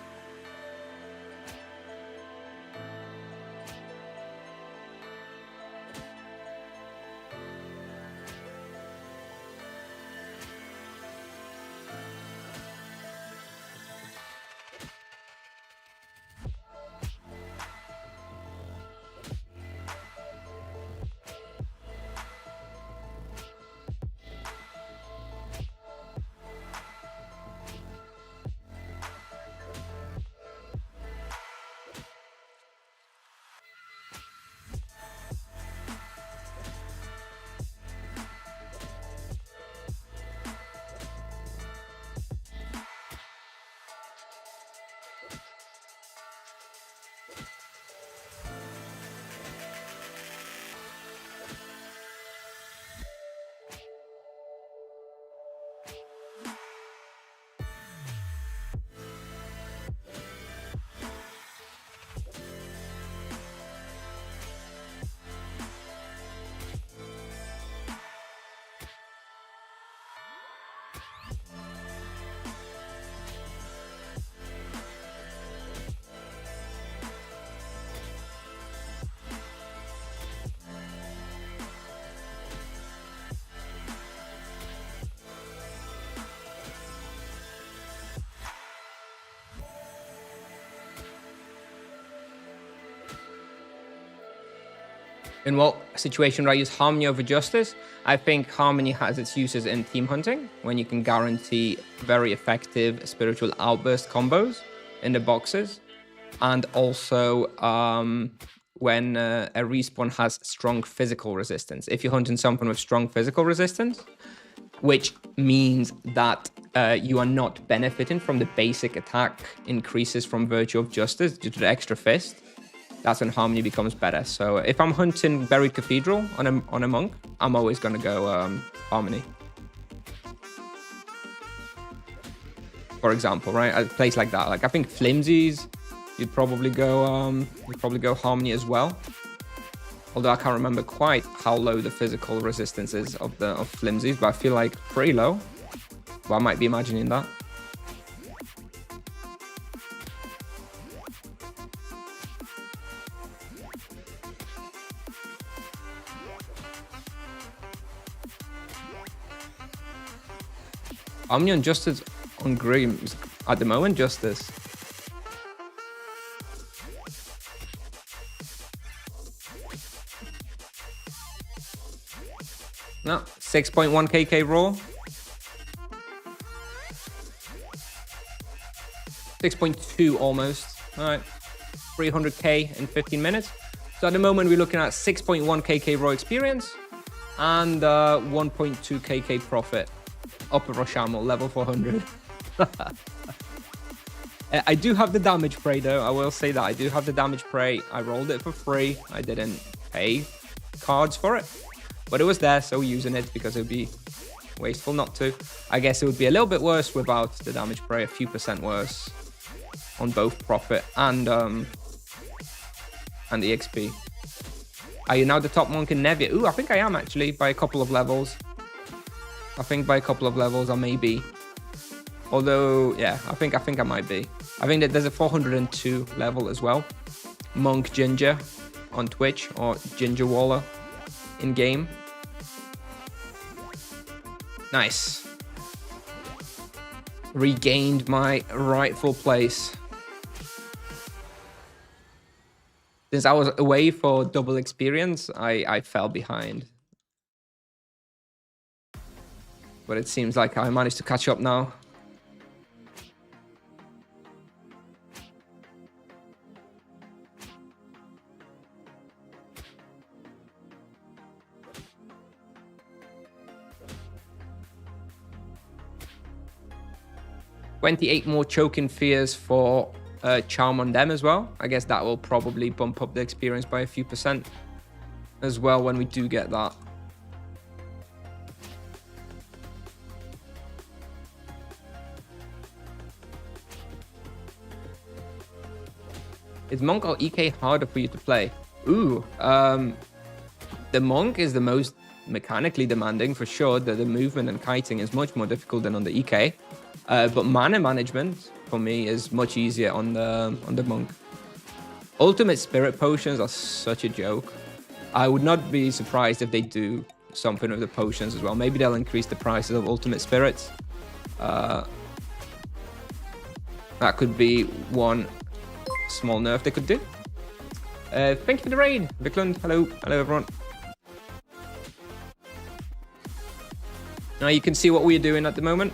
In what situation would I use Harmony over Justice? I think Harmony has its uses in team hunting, when you can guarantee very effective spiritual outburst combos in the boxes. And also when a respawn has strong physical resistance. If you're hunting something with strong physical resistance, which means that you are not benefiting from the basic attack increases from virtue of Justice due to the extra fist, that's when Harmony becomes better. So if I'm hunting Buried Cathedral on a monk, I'm always going to go Harmony. For example, right? A place like that. Like I think Flimsies, you'd probably go Harmony as well. Although I can't remember quite how low the physical resistance is of Flimsies, but I feel like pretty low. Well, I might be imagining that. Harmony on Justice on Green at the moment, Justice. No, 6.1 KK raw. 6.2 almost. All right, 300k in 15 minutes. So at the moment we're looking at 6.1 KK raw experience and 1.2 KK profit. Up at Roshamuul, level 400. I do have the damage prey though, I will say that. I do have the damage prey. I rolled it for free. I didn't pay cards for it. But it was there, so we're using it because it would be wasteful not to. I guess it would be a little bit worse without the damage prey, a few % worse on both profit and the XP. Are you now the top monk in Nevia? Ooh, I think I am actually, by a couple of levels. I think by a couple of levels I may be. Although, yeah, I think I might be. I think that there's a 402 level as well. Monk Ginger on Twitch, or Ginger Waller in game. Nice. Regained my rightful place. Since I was away for double experience, I fell behind. But it seems like I managed to catch up now. $28 more choking fears for charm on them as well. I guess that will probably bump up the experience by a few % as well when we do get that. Is Monk or EK harder for you to play? Ooh, the monk is the most mechanically demanding for sure. The movement and kiting is much more difficult than on the EK. But mana management for me is much easier on the monk. Ultimate spirit potions are such a joke. I would not be surprised if they do something with the potions as well. Maybe they'll increase the prices of ultimate spirits. That could be one small nerf they could do. Thank you for the raid, Viklund. Hello, everyone. Now you can see what we're doing at the moment.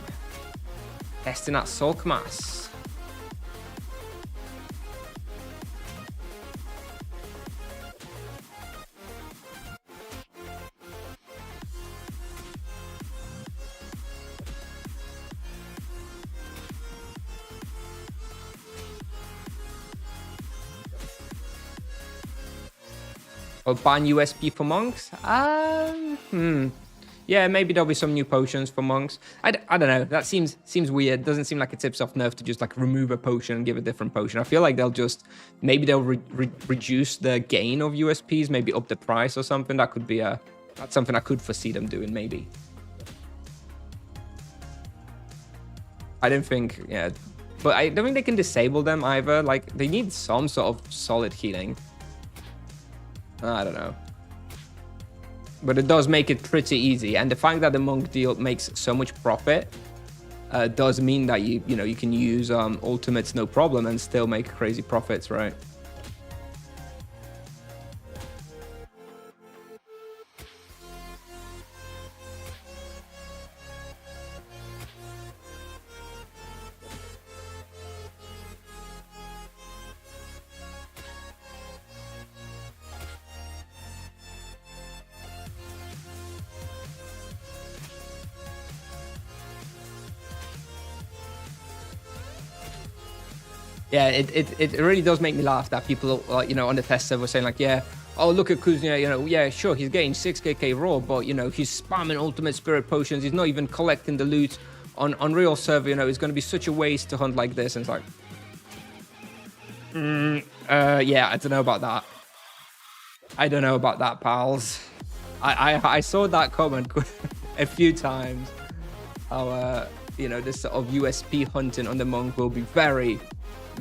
Testing out Soulkamas. Or ban USP for monks? Yeah, maybe there'll be some new potions for monks. I don't know. That seems weird. Doesn't seem like a tip soft nerf to just like remove a potion and give a different potion. I feel like they'll just maybe they'll reduce the gain of USPs, maybe up the price or something. That could be that's something I could foresee them doing maybe. I don't think, yeah, but I don't think they can disable them either. Like they need some sort of solid healing. I don't know. But it does make it pretty easy. And the fact that the monk deal makes so much profit does mean that you can use ultimates no problem and still make crazy profits, right? Yeah, it really does make me laugh that people, on the test server were saying like, yeah, oh, look at Kusnier, yeah, sure, he's getting 6kk raw, but, he's spamming ultimate spirit potions. He's not even collecting the loot on real server, it's going to be such a waste to hunt like this. And it's like, yeah, I don't know about that. I don't know about that, pals. I saw that comment a few times. How, this sort of USP hunting on the monk will be very,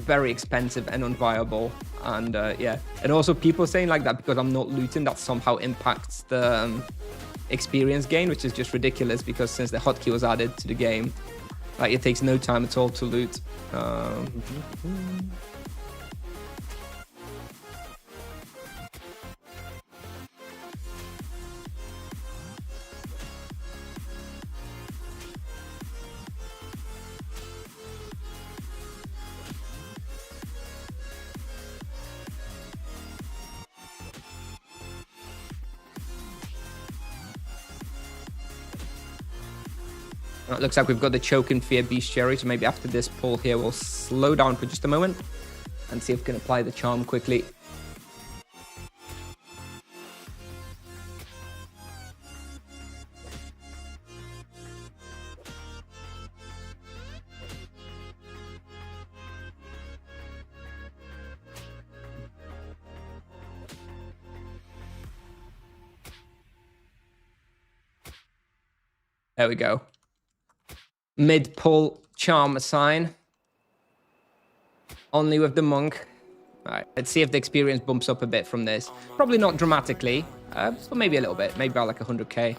very expensive and unviable. And yeah, and also people saying like that because I'm not looting, that somehow impacts the experience gain, which is just ridiculous because since the hotkey was added to the game, like it takes no time at all to loot. It looks like we've got the choke and fear bestiary, so maybe after this pull here, we'll slow down for just a moment and see if we can apply the charm quickly. There we go. Mid-pull charm assign. Only with the monk. Alright, let's see if the experience bumps up a bit from this. Probably not dramatically, but maybe a little bit. Maybe about like 100k.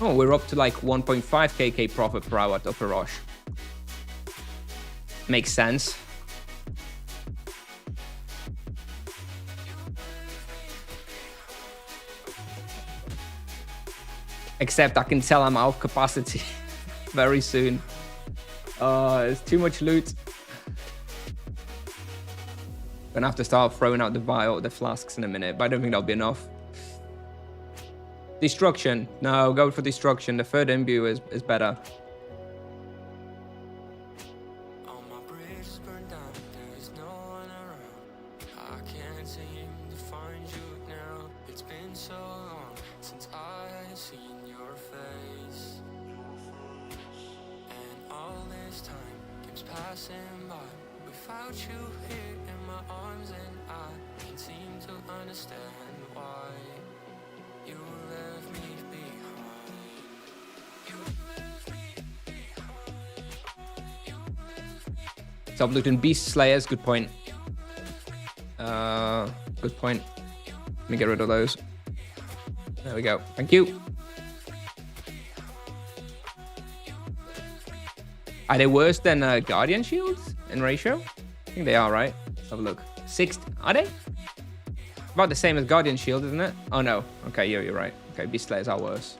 Oh, we're up to like 1.5kk profit per hour at Upper Rosh. Makes sense. Except I can tell I'm out of capacity very soon. It's too much loot. Gonna have to start throwing out the flasks in a minute, but I don't think that'll be enough. Destruction. No, go for destruction. The third imbue is better. Stop looting beast slayers. Good point. Good point. Let me get rid of those. There we go. Thank you. Are they worse than guardian shields in ratio? I think they are, right? Let's have a look. 6. Are they? About the same as guardian shield, isn't it? Oh no. Okay, you're right. Okay, beast slayers are worse.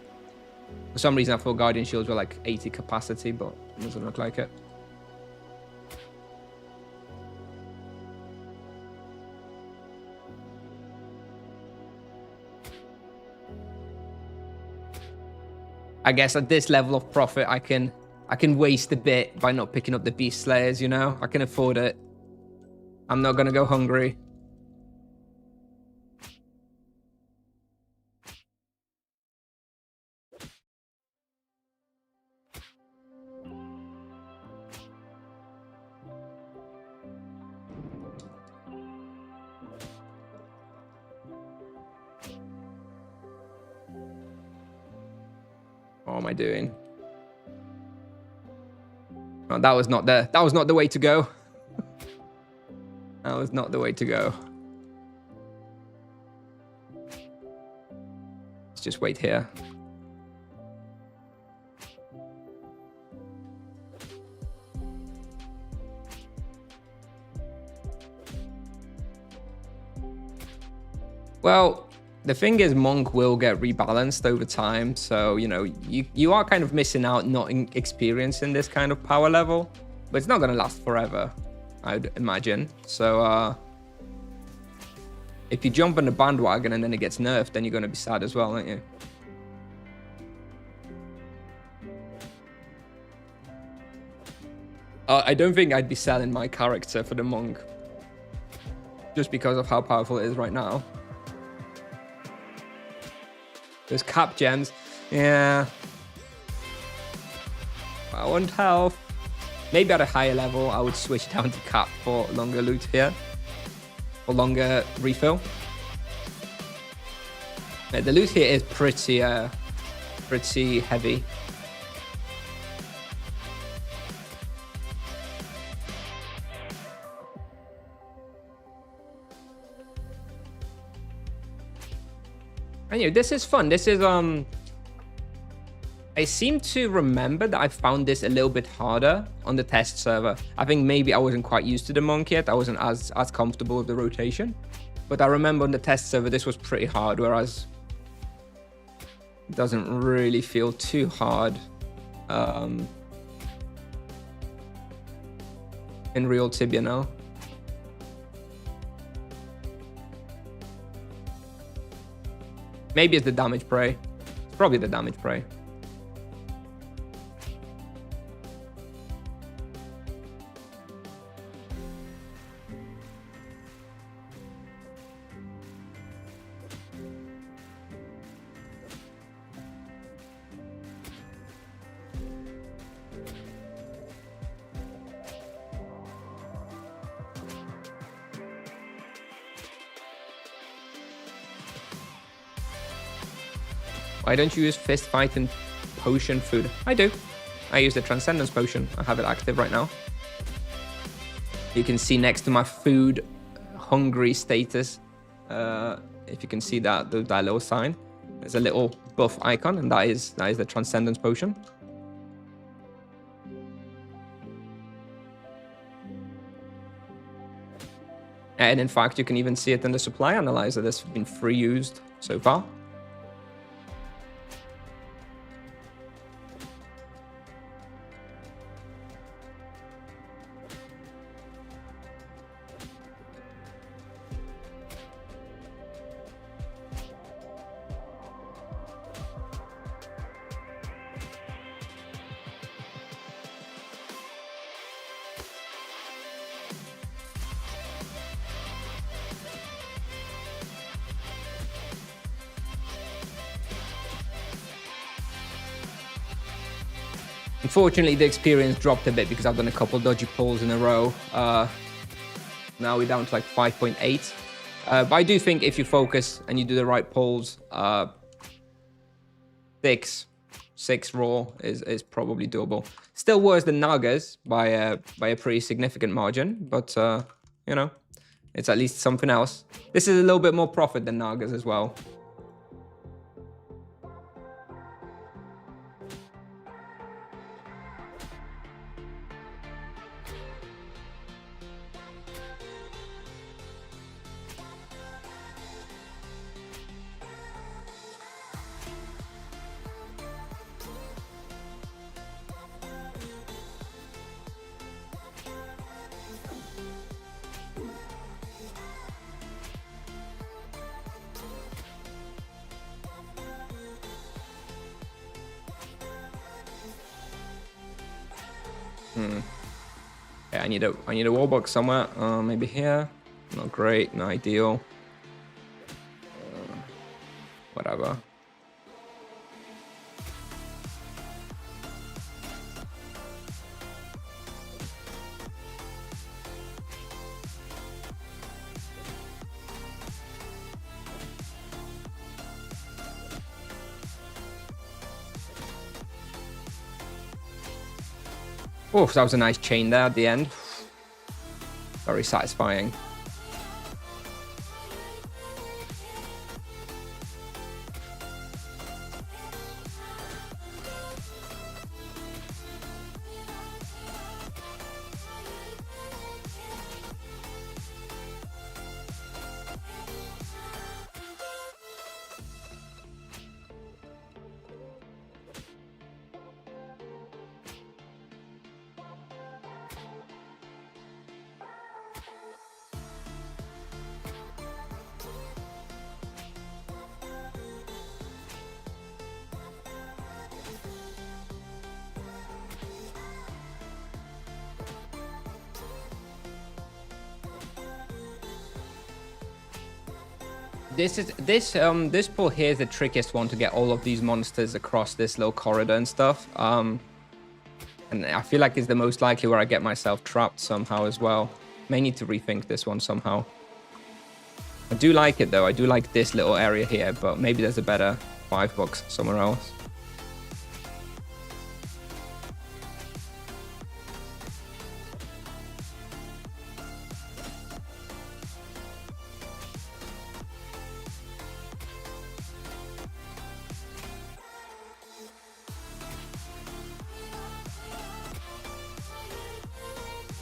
For some reason, I thought guardian shields were like 80 capacity, but it doesn't look like it. I guess at this level of profit, I can waste a bit by not picking up the beast slayers, you know? I can afford it. I'm not gonna go hungry. What am I doing? Oh, that was not the way to go. That was not the way to go. Let's just wait here. Well, the thing is, Monk will get rebalanced over time, so you know you are kind of missing out not experiencing this kind of power level, but it's not going to last forever, I'd imagine. So if you jump on the bandwagon and then it gets nerfed, then you're going to be sad as well, aren't you? I don't think I'd be selling my character for the Monk, just because of how powerful it is right now. Those cap gems. Yeah. I want health. Maybe at a higher level, I would switch down to cap for longer loot here. For longer refill. Yeah, the loot here is pretty heavy. And you know, this is fun. This is I seem to remember that I found this a little bit harder on the test server. I think maybe I wasn't quite used to the Monk yet. I wasn't as comfortable with the rotation. But I remember on the test server this was pretty hard, whereas it doesn't really feel too hard in real Tibia now. Maybe it's the damage prey. It's probably the damage prey. Why don't you use fist fight and potion food? I do. I use the transcendence potion. I have it active right now. You can see next to my food hungry status. If you can see that little sign, there's a little buff icon, and that is the transcendence potion. And in fact, you can even see it in the supply analyzer. This has been free used so far. Unfortunately, the experience dropped a bit because I've done a couple dodgy pulls in a row. Now we're down to like 5.8. But I do think if you focus and you do the right pulls, 6 raw is probably doable. Still worse than Nagas by a pretty significant margin, but you know, it's at least something else. This is a little bit more profit than Nagas as well. Yeah, I need a wallbox somewhere. Maybe here. Not great, not ideal. Whatever. Oh, that was a nice chain there at the end. Very satisfying. This pull here is the trickiest one to get all of these monsters across this little corridor and stuff. And I feel like it's the most likely where I get myself trapped somehow as well. May need to rethink this one somehow. I do like it though. I do like this little area here, but maybe there's a better $5 somewhere else.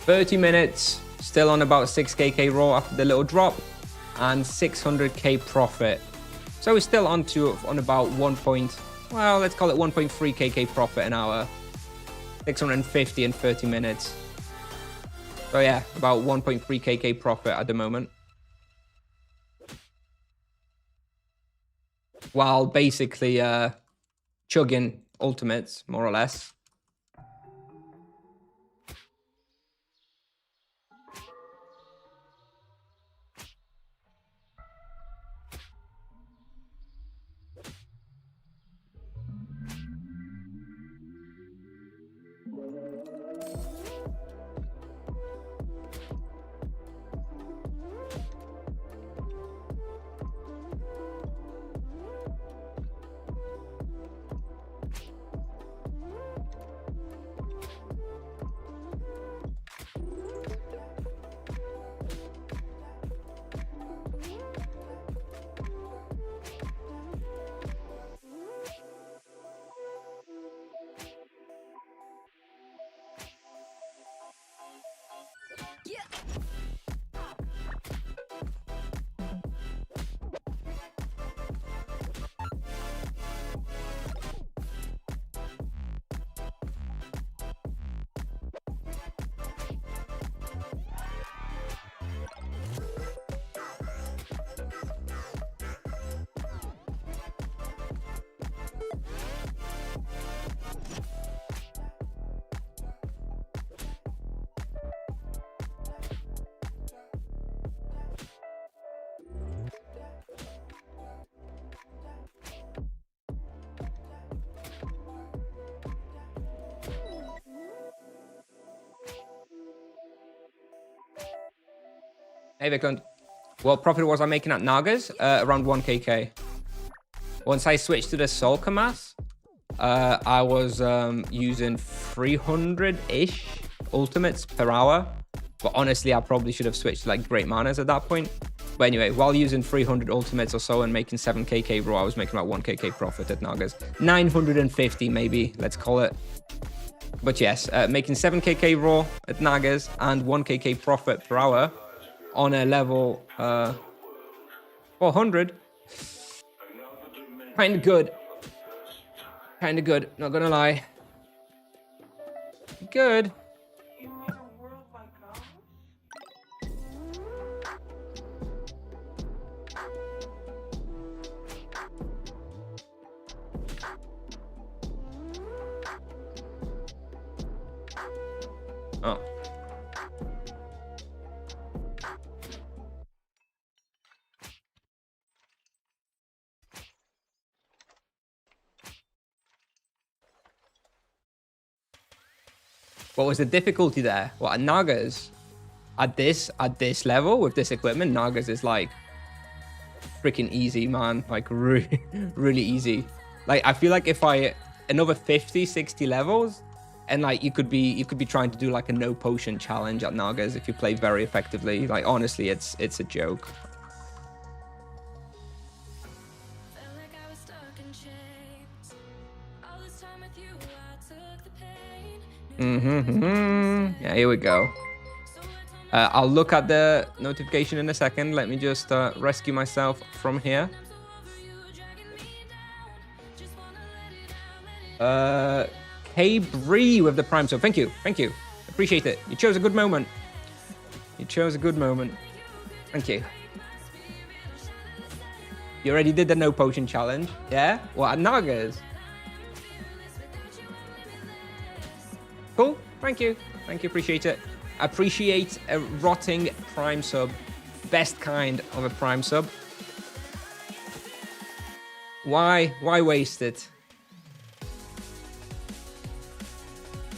$30 minutes, still on about 6kk raw after the little drop, and 600k profit. So we're still on about let's call it 1.3kk profit an hour. 650 in 30 minutes. So yeah, about 1.3kk profit at the moment. While basically chugging ultimates, more or less. Hey, Vikund. What profit was I making at Nagas? Around 1kk. Once I switched to the Soulkamas, I was using 300-ish ultimates per hour. But honestly, I probably should have switched to like Great Manas at that point. But anyway, while using 300 ultimates or so and making 7kk raw, I was making about 1kk profit at Nagas. 950 maybe, let's call it. But yes, making 7kk raw at Nagas and 1kk profit per hour on a level 400. Kind of good. Kind of good, not gonna lie. Good. Oh. What was the difficulty there? What, at Nagas? At this level with this equipment, Nagas is like freaking easy, man. Like really, really easy. Like I feel like if I another 50, 60 levels, and like you could be trying to do like a no potion challenge at Nagas if you play very effectively. Like honestly, it's a joke. Yeah, here we go. I'll look at the notification in a second. Let me just rescue myself from here. K-Bree with the Prime sub. Thank you. Thank you. Appreciate it. You chose a good moment. You chose a good moment. Thank you. You already did the no potion challenge. Yeah? What, at Nagas? Cool. Thank you. Thank you. Appreciate it. Appreciate a rotting Prime sub. Best kind of a Prime sub. Why waste it?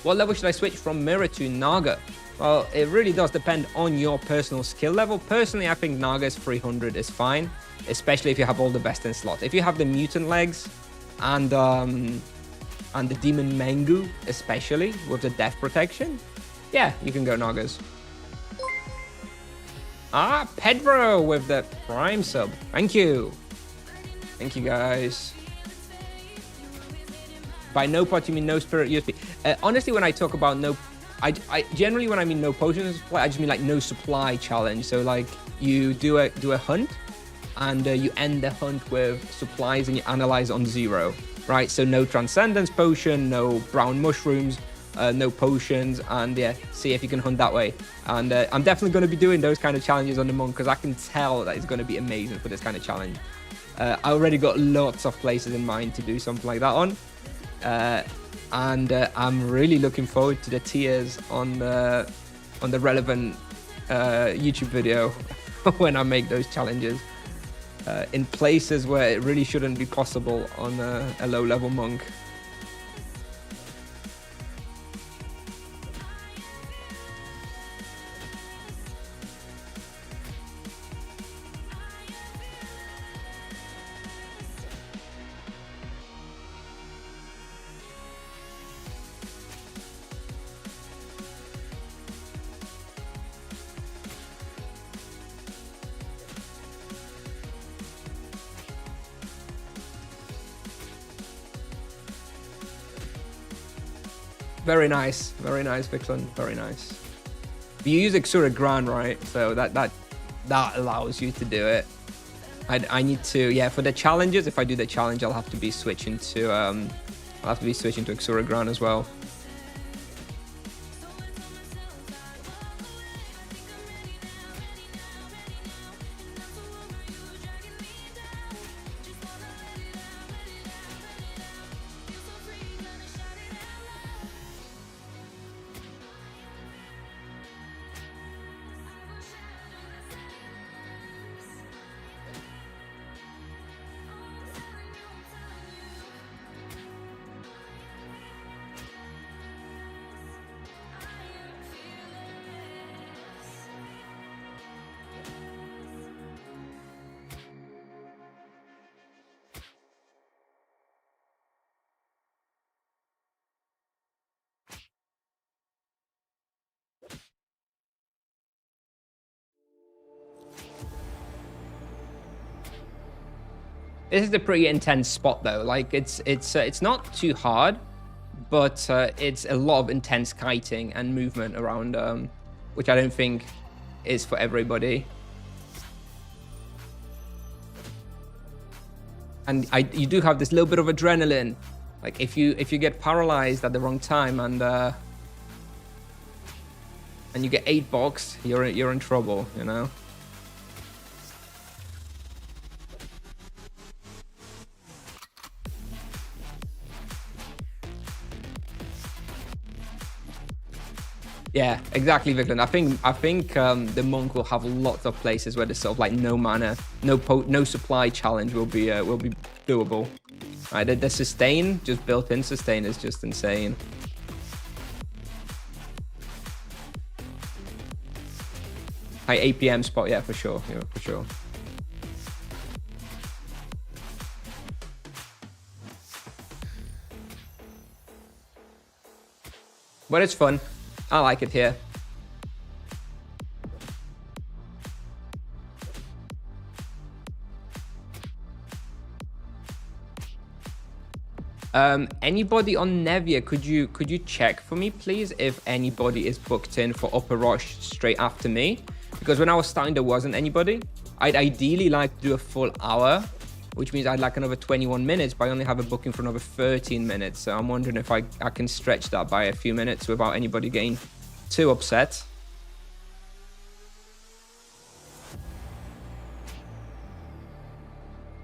What level should I switch from Mirror to Naga? Well, it really does depend on your personal skill level. Personally, I think Naga's 300 is fine, especially if you have all the best in slot. If you have the mutant legs and the demon Mengu, especially with the death protection, yeah, you can go Nagas. Ah, Pedro with the Prime sub. Thank you. Thank you, guys. By no pot, you mean no spirit USP. Honestly, when I talk about no, I generally when I mean no potion supply, I just mean like no supply challenge. So like you do a hunt, and you end the hunt with supplies and you analyze on 0, right? So no transcendence potion, no brown mushrooms, no potions, and yeah, see if you can hunt that way. And I'm definitely going to be doing those kind of challenges on the monk because I can tell that it's going to be amazing for this kind of challenge. I already got lots of places in mind to do something like that on. And I'm really looking forward to the tiers on the relevant YouTube video when I make those challenges in places where it really shouldn't be possible on a low-level monk. Very nice, Vixen. Very nice. You use Exura Gran, right? So that allows you to do it. I need to, yeah, for the challenges. If I do the challenge, I'll have to be switching to Exura Gran as well. This is a pretty intense spot though. Like it's not too hard, but it's a lot of intense kiting and movement around, which I don't think is for everybody. And you do have this little bit of adrenaline, like if you get paralyzed at the wrong time and you get 8 box, you're in trouble, you know. Yeah, exactly, Vigilant. I think the monk will have lots of places where there's sort of like no mana, no supply challenge will be doable. Right, the sustain, just built-in sustain, is just insane. High APM spot, yeah, for sure, yeah, for sure. But it's fun. I like it here. Anybody on Nevia, could you check for me, please, if anybody is booked in for Upper Rosh straight after me? Because when I was starting, there wasn't anybody. I'd ideally like to do a full hour, which means I'd like another 21 minutes, but I only have a booking for another 13 minutes. So I'm wondering if I can stretch that by a few minutes without anybody getting too upset.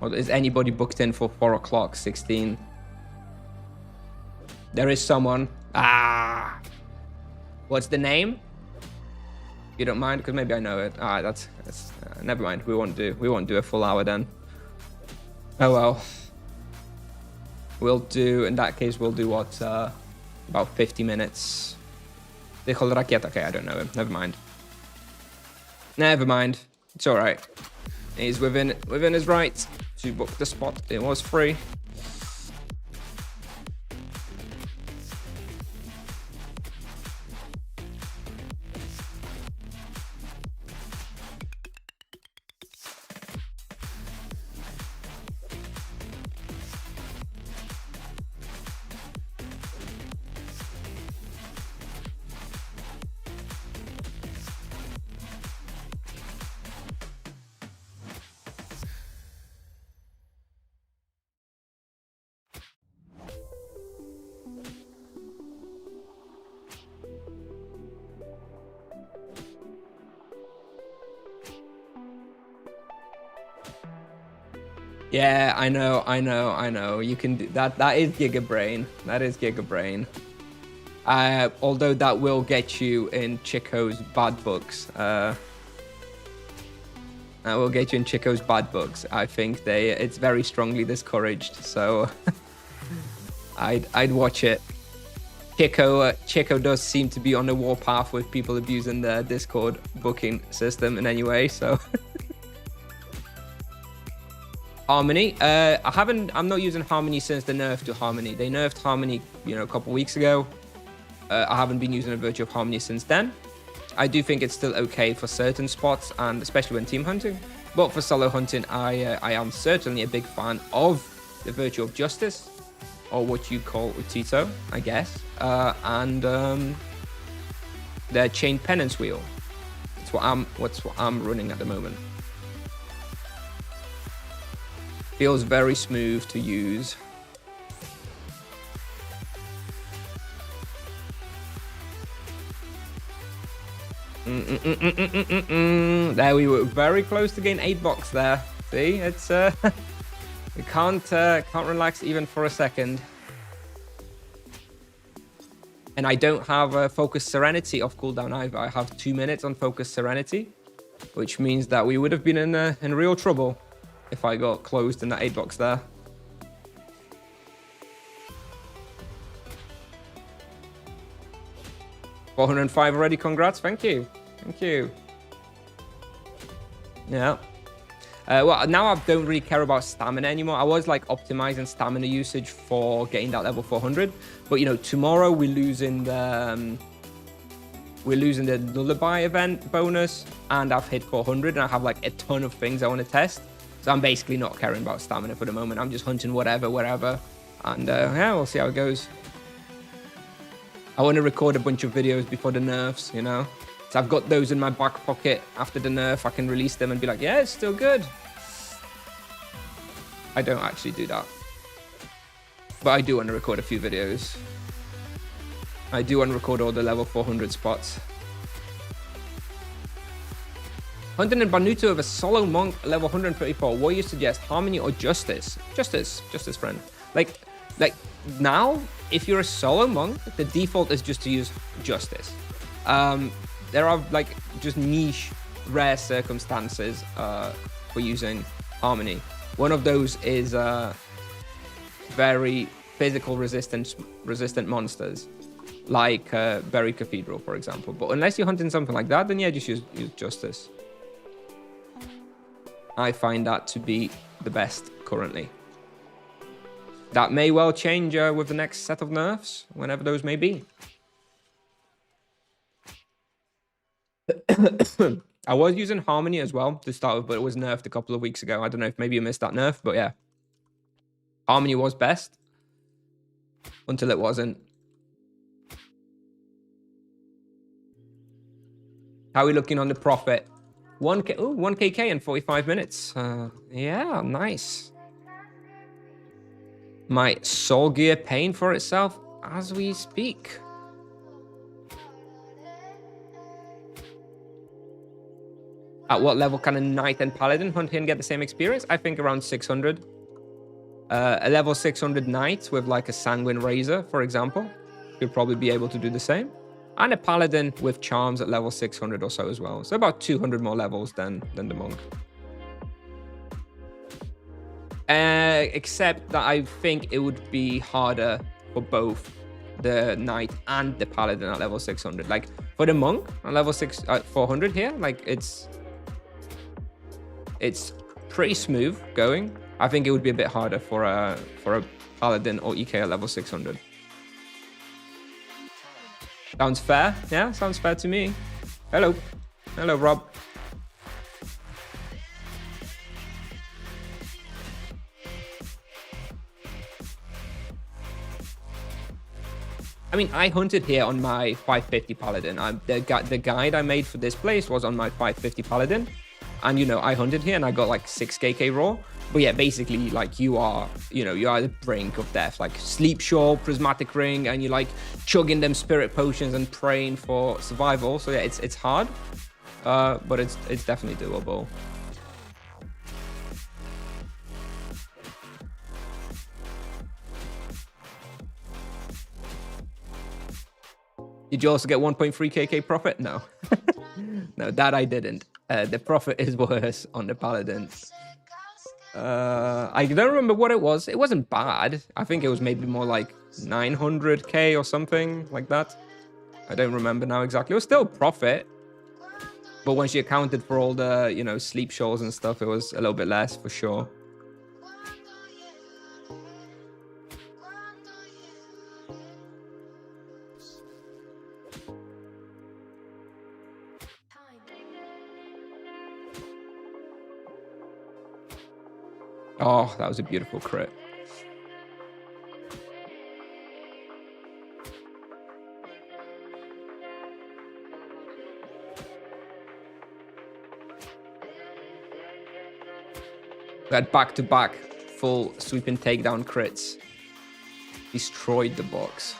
Or is anybody booked in for 4 o'clock, 16? There is someone. Ah, what's the name? You don't mind? Because maybe I know it. Ah, that's never mind. We won't do a full hour then. Oh well. We'll do, in that case, we'll do what? About 50 minutes. Dijo la raqueta. Okay, I don't know him. Never mind. Never mind. It's all right. He's within his rights to book the spot. It was free. Yeah, I know. You can do that. That is Giga Brain. That is Giga Brain. Although that will get you in Chico's bad books. That will get you in Chico's bad books. I think it's very strongly discouraged. So I'd watch it. Chico does seem to be on the warpath with people abusing the Discord booking system in any way. So. Harmony. I'm not using Harmony since the nerf to Harmony. They nerfed Harmony, a couple weeks ago. I haven't been using a Virtue of Harmony since then. I do think it's still okay for certain spots, and especially when team hunting. But for solo hunting, I am certainly a big fan of the Virtue of Justice, or what you call Utito, I guess, and the Chain Penance Wheel. That's what I'm running at the moment. Feels very smooth to use. There we were, very close to getting 8 box there. See, it's we can't relax even for a second. And I don't have a Focus Serenity off cooldown either. I have 2 minutes on Focus Serenity, which means that we would have been in real trouble if I got closed in that 8 box there. $405 already, congrats, thank you. Yeah. Well, now I don't really care about stamina anymore. I was like optimizing stamina usage for getting that level 400. But tomorrow we're losing the Lullaby event bonus, and I've hit 400, and I have like a ton of things I want to test. So I'm basically not caring about stamina for the moment. I'm just hunting whatever, wherever. And yeah, we'll see how it goes. I want to record a bunch of videos before the nerfs, you know? So I've got those in my back pocket. After the nerf, I can release them and be like, yeah, it's still good. I don't actually do that. But I do want to record a few videos. I do want to record all the level 400 spots. Hunting in Banuto with a solo monk level 134. What do you suggest? Harmony or justice? Justice, friend. Like now, if you're a solo monk, the default is just to use justice. There are like just niche, rare circumstances for using harmony. One of those is very physical resistant monsters, like Berry Cathedral, for example. But unless you're hunting something like that, then yeah, just use justice. I find that to be the best currently. That may well change with the next set of nerfs, whenever those may be. I was using Harmony as well to start with, but it was nerfed a couple of weeks ago. I don't know if maybe you missed that nerf, but yeah. Harmony was best until it wasn't. How are we looking on the profit? 1K, ooh, 1KK in 45 minutes. Yeah, nice. My soul gear paying for itself as we speak. At what level can a knight and paladin hunt here and get the same experience? I think around 600. A level 600 knight with like a sanguine razor, for example, could probably be able to do the same. And a paladin with charms at level 600 or so as well. So about 200 more levels than the monk. Except that I think it would be harder for both the knight and the paladin at level 600. Like for the monk at level 400 here, like it's pretty smooth going. I think it would be a bit harder for a paladin or EK at level 600. Sounds fair? Yeah, sounds fair to me. Hello. Hello, Rob. I mean, I hunted here on my 550 paladin. The guide I made for this place was on my 550 paladin. And, you know, I hunted here and I got like 6KK raw. But yeah, basically, like you are at the brink of death. Like sleep shawl, prismatic ring, and you're like chugging them spirit potions and praying for survival. So yeah, it's hard, but it's definitely doable. Did you also get 1.3KK profit? No, no, that I didn't. The profit is worse on the paladins. I don't remember what it was. It wasn't bad. I think it was maybe more like 900k or something like that. I don't remember now exactly. It was still profit. But once you accounted for all the, sleep shawls and stuff, it was a little bit less for sure. Oh, that was a beautiful crit. We had back-to-back full sweeping takedown crits. Destroyed the box.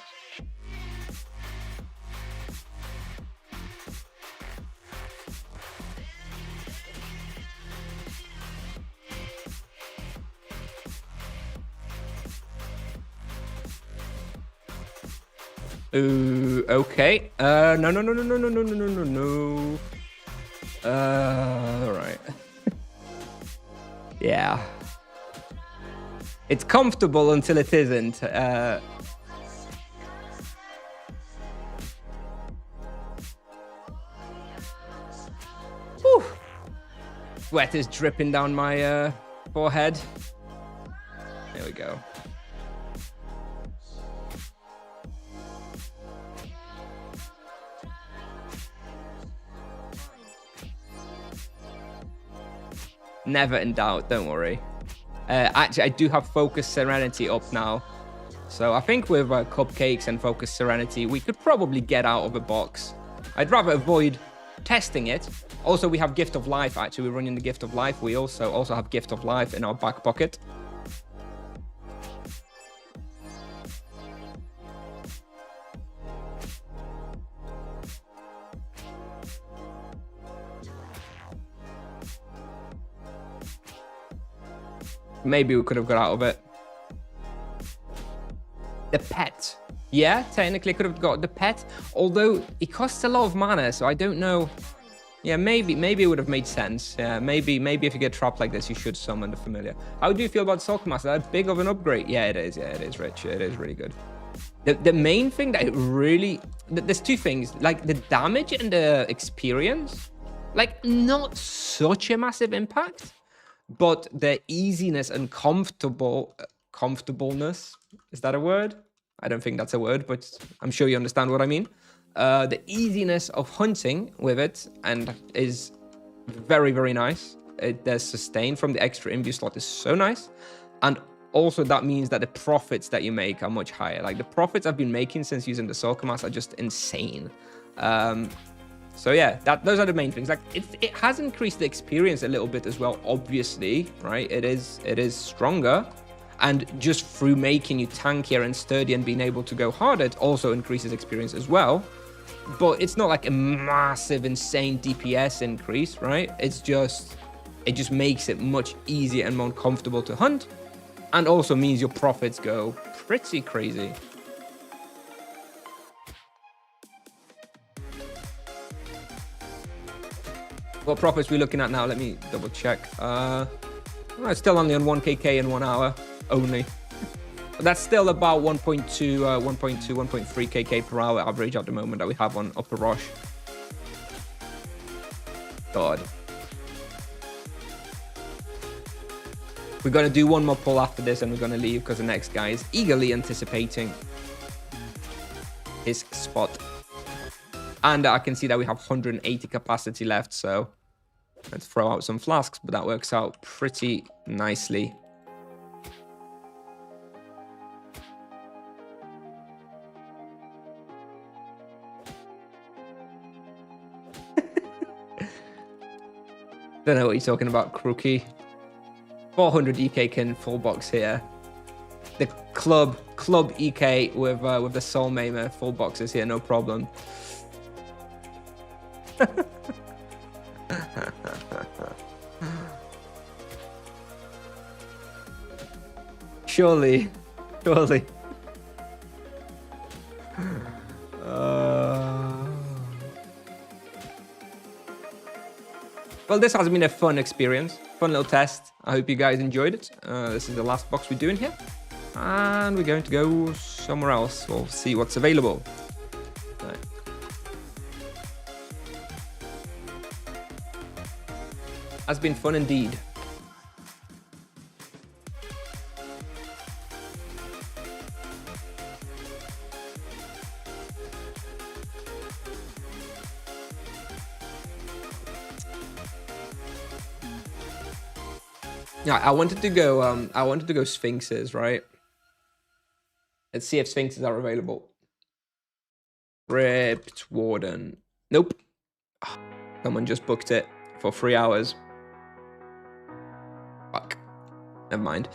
Okay. No. All right. Yeah. It's comfortable until it isn't. Whew. Sweat is dripping down my forehead. There we go. Never in doubt, don't worry. Actually, I do have Focus Serenity up now. So I think with Cupcakes and Focus Serenity, we could probably get out of a box. I'd rather avoid testing it. Also, we have Gift of Life, actually. We're running the Gift of Life. We also have Gift of Life in our back pocket. Maybe we could have got out of it. The pet. Yeah, technically could have got the pet. Although it costs a lot of mana, so I don't know. Yeah, maybe it would have made sense. Yeah, maybe if you get trapped like this, you should summon the familiar. How do you feel about Soulkamas? Is that big of an upgrade? Yeah, it is. Yeah, it is, Rich. It is really good. The main thing that it really... There's two things. Like, the damage and the experience. Like, not such a massive impact. But the easiness and comfortableness, is that a word? I don't think that's a word, but I'm sure you understand what I mean. The easiness of hunting with it and is very, very nice. There's sustain from the extra imbue slot is so nice. And also that means that the profits that you make are much higher. Like the profits I've been making since using the Soulkamas are just insane. So yeah, those are the main things. Like it has increased the experience a little bit as well, obviously, right? It is stronger. And just through making you tankier and sturdy and being able to go harder, it also increases experience as well. But it's not like a massive, insane DPS increase, right? It just makes it much easier and more comfortable to hunt. And also means your profits go pretty crazy. What profits we're looking at now? Let me double check. It's still only on 1kk in 1 hour only. But that's still about 1.3kk per hour average at the moment that we have on Upper Rosh. God. We're going to do one more pull after this and we're going to leave because the next guy is eagerly anticipating his spot. And I can see that we have 180 capacity left, so let's throw out some flasks, but that works out pretty nicely. Don't know what you're talking about, Crookie. 400 EK in full box here. The club EK with the Soul Maimer full boxes here, no problem. Surely. Well, this has been a fun experience, fun little test. I hope you guys enjoyed it. This is the last box we're doing here, and we're going to go somewhere else. We'll see what's available. Right. Has been fun indeed. Yeah, I wanted to go Sphinxes, right? Let's see if Sphinxes are available. Ripped Warden. Nope. Someone just booked it for 3 hours. Fuck. Never mind.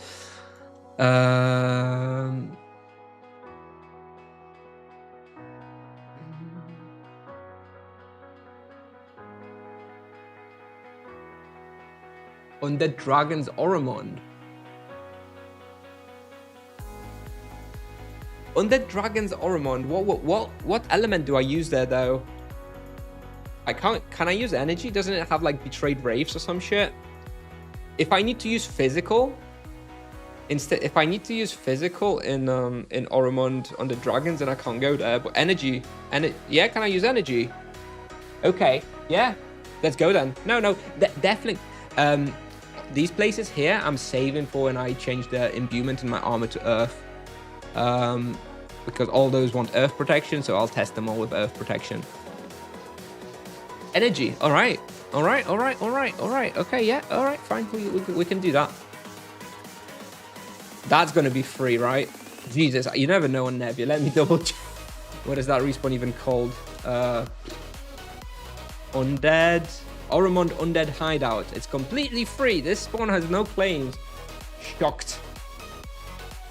Undead Dragon's Oromond. Undead Dragon's Oromond. What element do I use there though? I can't. Can I use energy? Doesn't it have like Betrayed Wraiths or some shit? If I need to use physical, if I need to use physical in Oromond on the dragons, then I can't go there. But energy, yeah, can I use energy? Okay, yeah, let's go then. No, definitely. These places here, I'm saving for when I change the imbuement in my armor to earth. Because all those want earth protection, so I'll test them all with earth protection. Energy, all right. All right. Okay, yeah, all right, fine. We can do that. That's going to be free, right? Jesus, you never know on Nebula. Let me double check. What is that respawn even called? Undead. Oromond Undead Hideout. It's completely free. This spawn has no claims. Shocked.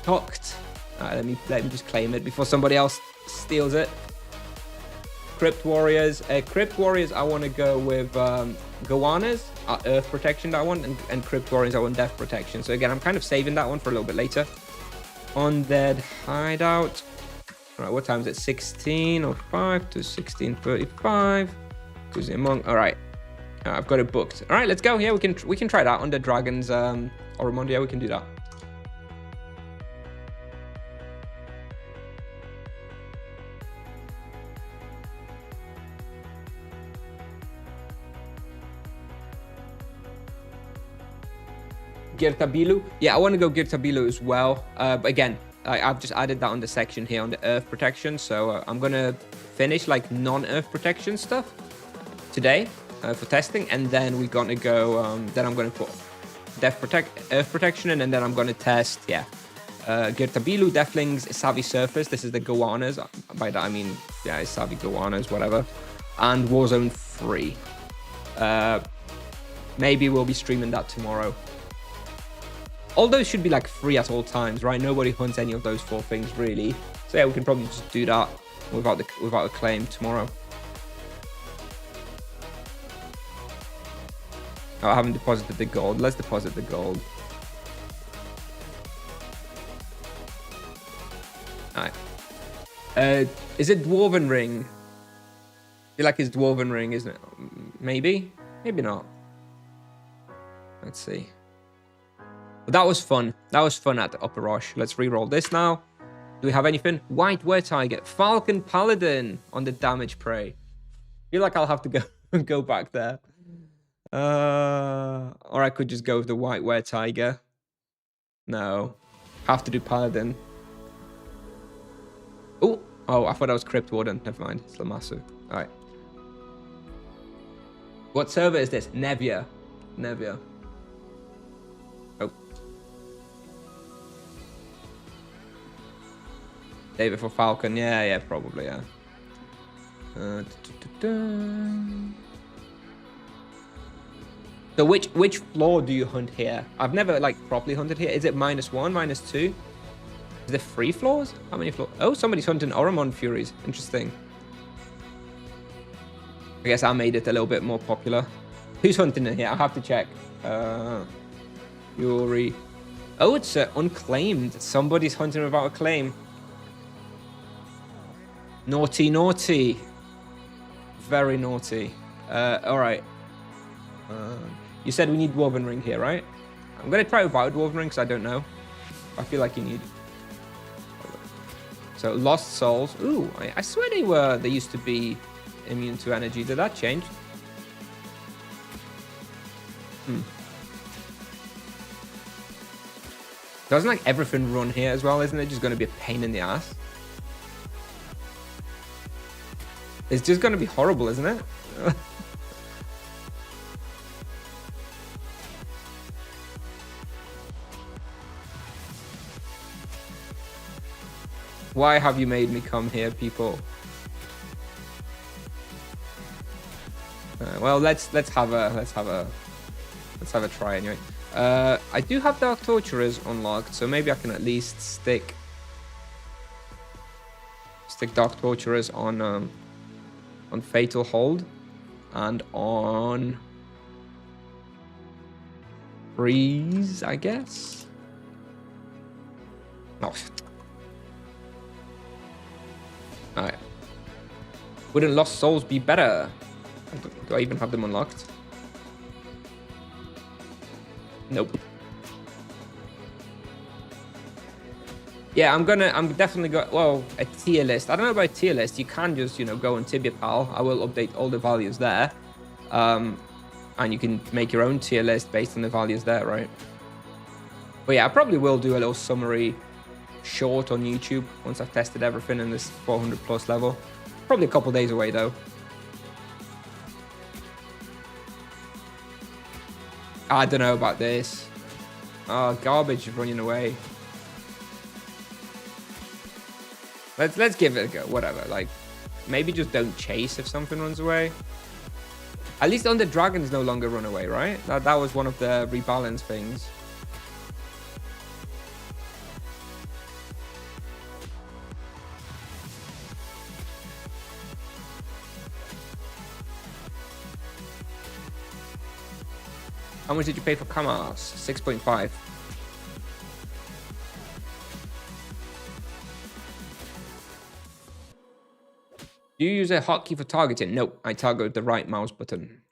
Alright, let me just claim it before somebody else steals it. Crypt Warriors. Crypt Warriors, I want to go with Goannas, Earth Protection that I want, and Crypt Warriors, I want Death Protection. So again, I'm kind of saving that one for a little bit later. Undead Hideout. Alright, what time is it? 16:05 to 16:35. Kusnier Monk. Alright. I've got it booked. Alright, let's go. Yeah, we can try that. Undead Dragons, Oromond. Yeah, we can do that. Girtabilu. Yeah, I want to go Girtabilu as well. But again, I've just added that on the section here on the Earth Protection. So I'm going to finish like non-Earth Protection stuff today for testing. And then we're going to go, then I'm going to put Earth Protection in, and then I'm going to test, yeah. Girtabilu, Deathlings, Savvy Surface. This is the Goannas. By that I mean, yeah, it's Savvy Goannas, whatever. And Warzone 3. Maybe we'll be streaming that tomorrow. All those should be like free at all times, right? Nobody hunts any of those 4 things really. So yeah, we can probably just do that without a claim tomorrow. Oh, I haven't deposited the gold. Let's deposit the gold. Alright. Is it Dwarven Ring? I feel like it's Dwarven Ring, isn't it? Maybe? Maybe not. Let's see. But that was fun. That was fun at the Upper Rosh. Let's re-roll this now. Do we have anything? White Were-Tiger. Falcon Paladin on the damage prey. Feel like I'll have to go back there. Or I could just go with the White Were-Tiger. No. Have to do Paladin. Oh, I thought that was Crypt Warden. Never mind. It's Lamasu. Alright. What server is this? Nevia. Oh. Save it for Falcon. Yeah, probably, yeah. So which floor do you hunt here? I've never like properly hunted here. Is it -1, -2? Is there 3 floors? How many floors? Oh, somebody's hunting Oromond Furies. Interesting. I guess I made it a little bit more popular. Who's hunting in here? I'll have to check. Fury. Oh, it's unclaimed. Somebody's hunting without a claim. Naughty. Very naughty. Alright. You said we need Dwarven Ring here, right? I'm going to try without Dwarven Ring because I don't know. I feel like you need. So, Lost Souls. Ooh, I swear they used to be immune to energy. Did that change? Doesn't like everything run here as well, isn't it? Just going to be a pain in the ass. It's just going to be horrible, isn't it? Why have you made me come here, people? Well, let's have a try anyway. I do have Dark Torturers unlocked, so maybe I can at least stick Dark Torturers on Fatal Hold and on Freeze, I guess. Oh. Alright. Wouldn't Lost Souls be better? Do I even have them unlocked? Nope. Yeah, I'm definitely well, a tier list. I don't know about a tier list. You can just, go on Tibia Pal. I will update all the values there. And you can make your own tier list based on the values there, right? But yeah, I probably will do a little summary short on YouTube once I've tested everything in this 400 plus level. Probably a couple days away though. I don't know about this. Oh, garbage is running away. Let's give it a go. Whatever. Like, maybe just don't chase if something runs away. At least Undead dragons no longer run away, right? That was one of the rebalance things. How much did you pay for Kamas? 6.5. Do you use a hotkey for targeting? No, I target the right mouse button.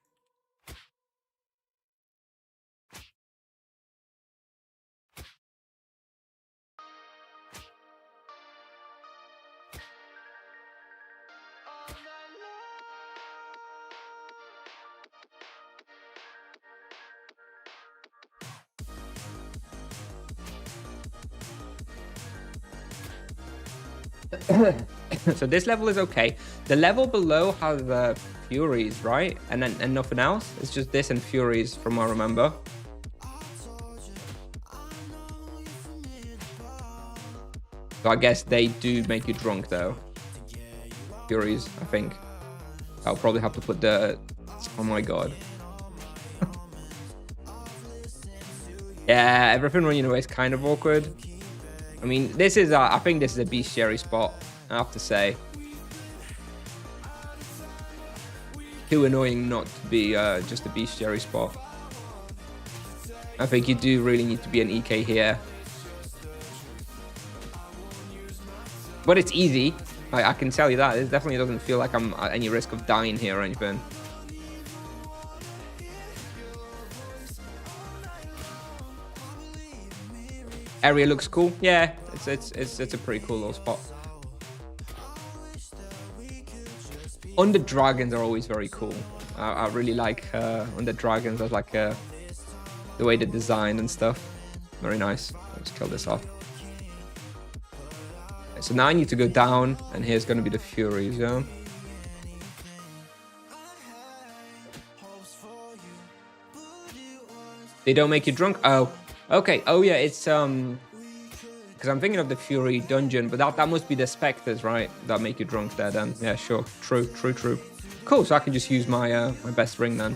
So this level is okay. The level below has the Furies, right? And nothing else. It's just this and Furies from what I remember. So I guess they do make you drunk though. Furies, I think. I'll probably have to put the... Oh my god. Yeah, everything running away is kind of awkward. I mean, this is, I think this is a bestiary spot, I have to say. Too annoying not to be just a bestiary spot. I think you do really need to be an EK here. But it's easy, I can tell you that. It definitely doesn't feel like I'm at any risk of dying here or anything. Area looks cool. Yeah, it's a pretty cool little spot. Undead dragons are always very cool. I really like Undead dragons. I like the way they're designed and stuff. Very nice. Let's kill this off. Okay, so now I need to go down, and here's going to be the Furies, yeah? They don't make you drunk? Oh. Okay, oh yeah, it's because I'm thinking of the Fury dungeon, but that must be the specters, right? That make you drunk there then. Yeah, sure. True. Cool, so I can just use my my best ring then.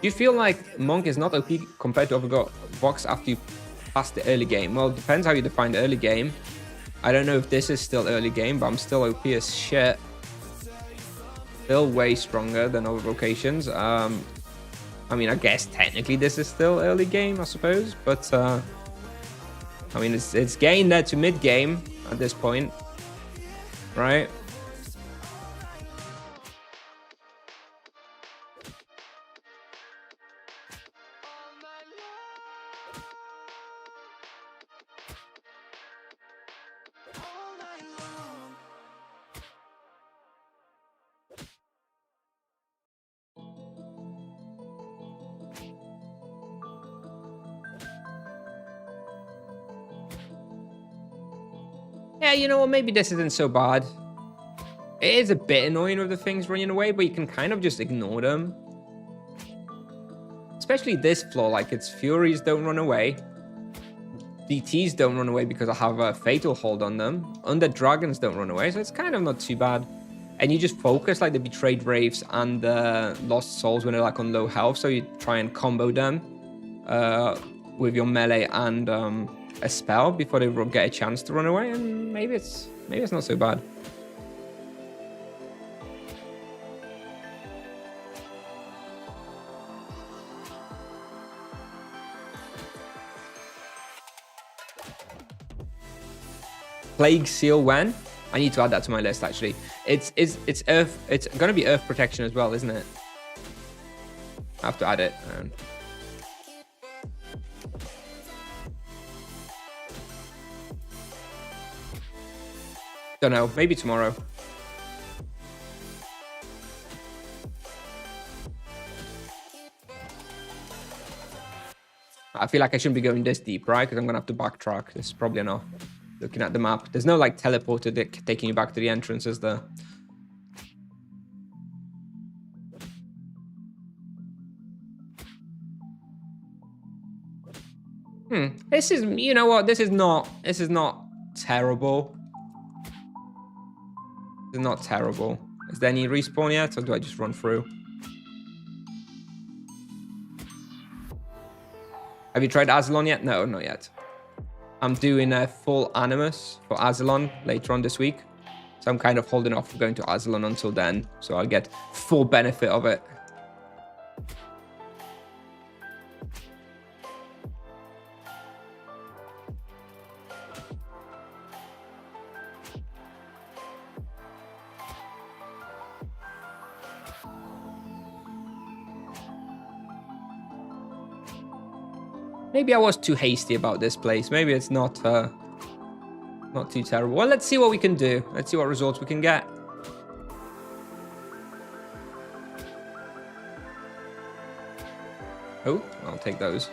Do you feel like Monk is not OP compared to other box after you pass the early game? Well, it depends how you define the early game. I don't know if this is still early game, but I'm still OP as shit. Still way stronger than other vocations. I mean, I guess technically this is still early game, I suppose, but I mean, it's getting there to mid game at this point, right? Yeah, you know what? Maybe this isn't so bad. It is a bit annoying with the things running away, but you can kind of just ignore them. Especially this flaw, like its Furies don't run away. DTs don't run away because I have a Fatal Hold on them. Undead Dragons don't run away, so it's kind of not too bad. And you just focus like the Betrayed Wraiths and the Lost Souls when they're like on low health, so you try and combo them with your melee and a spell before they get a chance to run away, and maybe it's not so bad. Plague Seal when? I need to add that to my list actually. It's Earth. It's gonna be Earth Protection as well, isn't it? I have to add it. Don't know. Maybe tomorrow. I feel like I shouldn't be going this deep, right? Because I'm gonna have to backtrack. This is probably enough. Looking at the map, there's no like teleporter taking you back to the entrance, is there? This is, you know what? This is not terrible. This is not terrible. Is there any respawn yet, or do I just run through? Have you tried Azalon yet? No, not yet. I'm doing a full Animus for Azalon later on this week. So I'm kind of holding off going to Azalon until then. So I'll get full benefit of it. Maybe I was too hasty about this place. Maybe it's not too terrible. Well, let's see what we can do. Let's see what results we can get. Oh, I'll take those.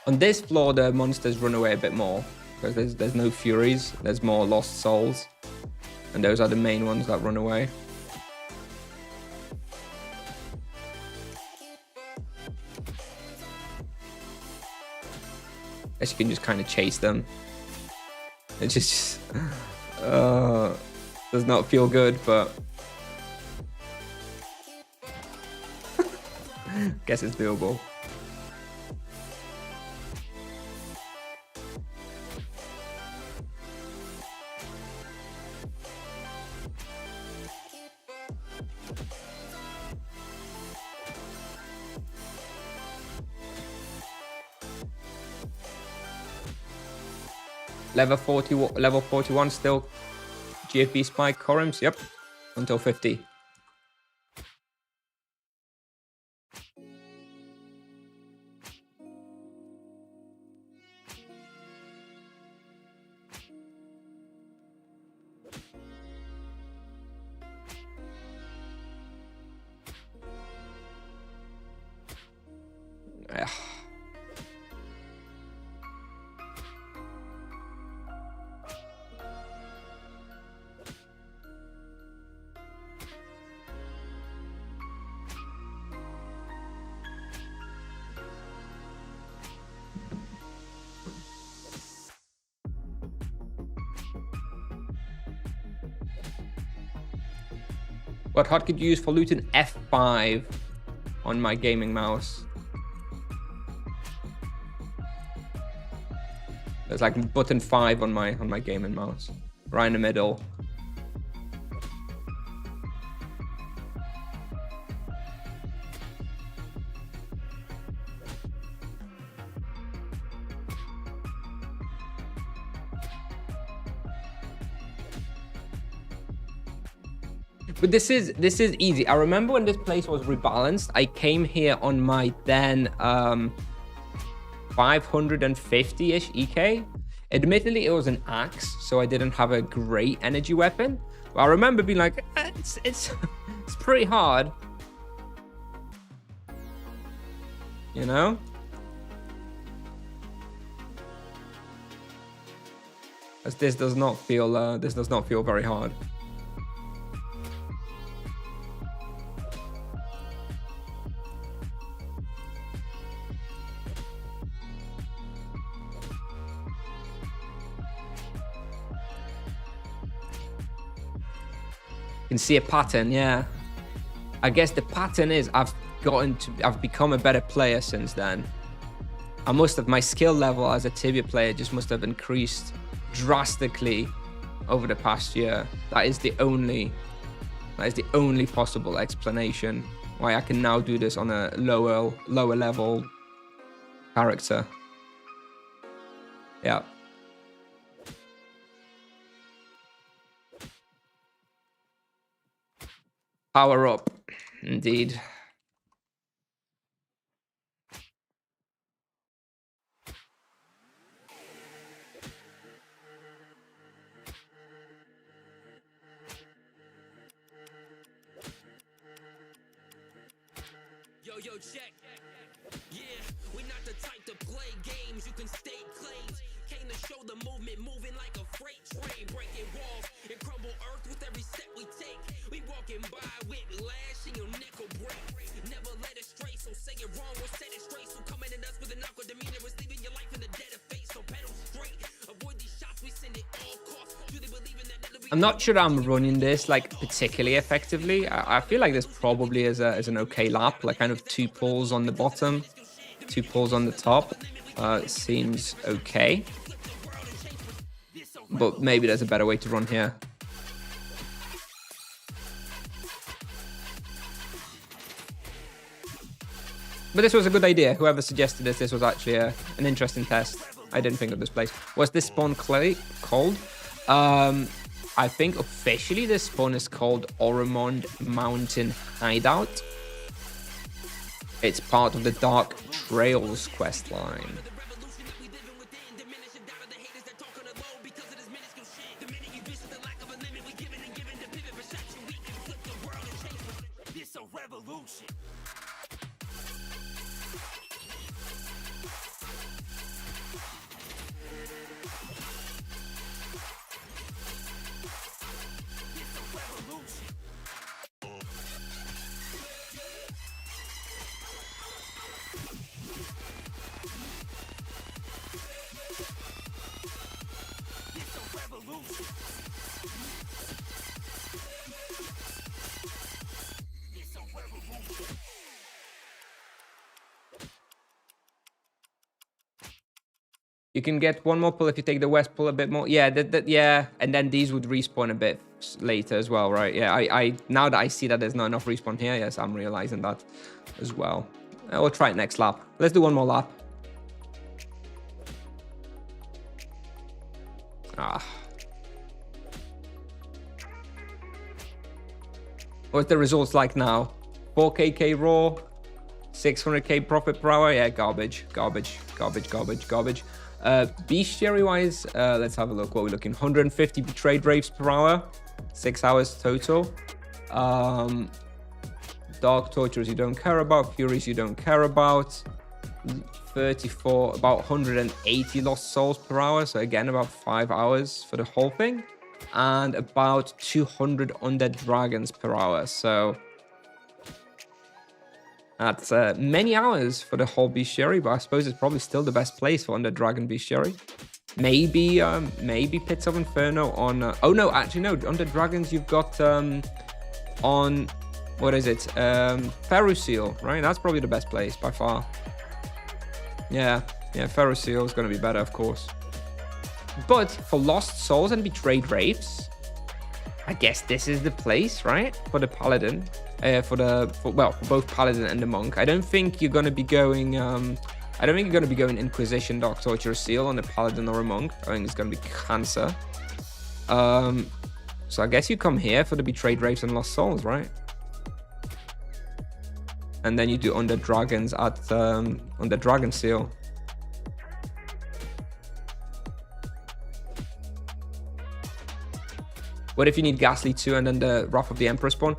On this floor, the monsters run away a bit more because there's no Furies. There's more Lost Souls, and those are the main ones that run away. Guess you can just kind of chase them. It just does not feel good, but guess it's doable. Level 41 still GFB Spike Corums, yep, until 50. Ugh. What HUD could you use for looting? F5 on my gaming mouse. There's like button 5 on my gaming mouse, right in the middle. But this is easy. I remember when this place was rebalanced, I came here on my then 550-ish EK. Admittedly, it was an axe, so I didn't have a great energy weapon. But I remember being like, it's pretty hard. You know? As this does not feel very hard. Can see a pattern, yeah. I guess the pattern is I've become a better player since then. My skill level as a Tibia player just must have increased drastically over the past year. That is the only possible explanation why I can now do this on a lower level character. Yeah. Power up, indeed. Yo, check. Yeah, we're not the type to play games. You can state claims. Came to show the movement, moving like a freight train, breaking walls and crumble earth with every step we take. We walking by with lash and your neck will break. I'm not sure I'm running this like particularly effectively. I feel like this probably is an okay lap, like kind of 2 pulls on the bottom, 2 pulls on the top. Seems okay. But maybe there's a better way to run here. But this was a good idea. Whoever suggested this was actually an interesting test. I didn't think of this place. Was this spawn called? I think officially this spawn is called Oromond Mountain Hideout. It's part of the Dark Trails questline. You can get one more pull if you take the west pull a bit more. Yeah, yeah, and then these would respawn a bit later as well, right? Yeah, I now that I see that there's not enough respawn here, yes, I'm realizing that as well. We'll try it next lap. Let's do one more lap. What's the results like now? 4KK raw, 600k profit per hour. Yeah, garbage. Bestiary wise, let's have a look what we're looking. 150 betrayed raves per hour, 6 hours total. Dark tortures you don't care about, furies you don't care about. 34, about 180 lost souls per hour, so again about 5 hours for the whole thing, and about 200 undead dragons per hour, so that's many hours for the whole bestiary, but I suppose it's probably still the best place for Undead Dragon bestiary. Maybe Pits of Inferno on... oh no, actually no, Undead Dragons you've got on... what is it? Ferroseal, right? That's probably the best place by far. Yeah, Ferroseal is going to be better, of course. But for Lost Souls and Betrayed Wraiths, I guess this is the place, right? For the Paladin. For both Paladin and the Monk. I don't think you're going to be going... I don't think you're going to be going Inquisition, Dark Torture, Seal on a Paladin or a Monk. I think it's going to be Cancer. So I guess you come here for the Betrayed Wraiths and Lost Souls, right? And then you do Undead Dragons at Undead Dragon Seal. What if you need Ghastly 2 and then the Wrath of the Emperor spawn?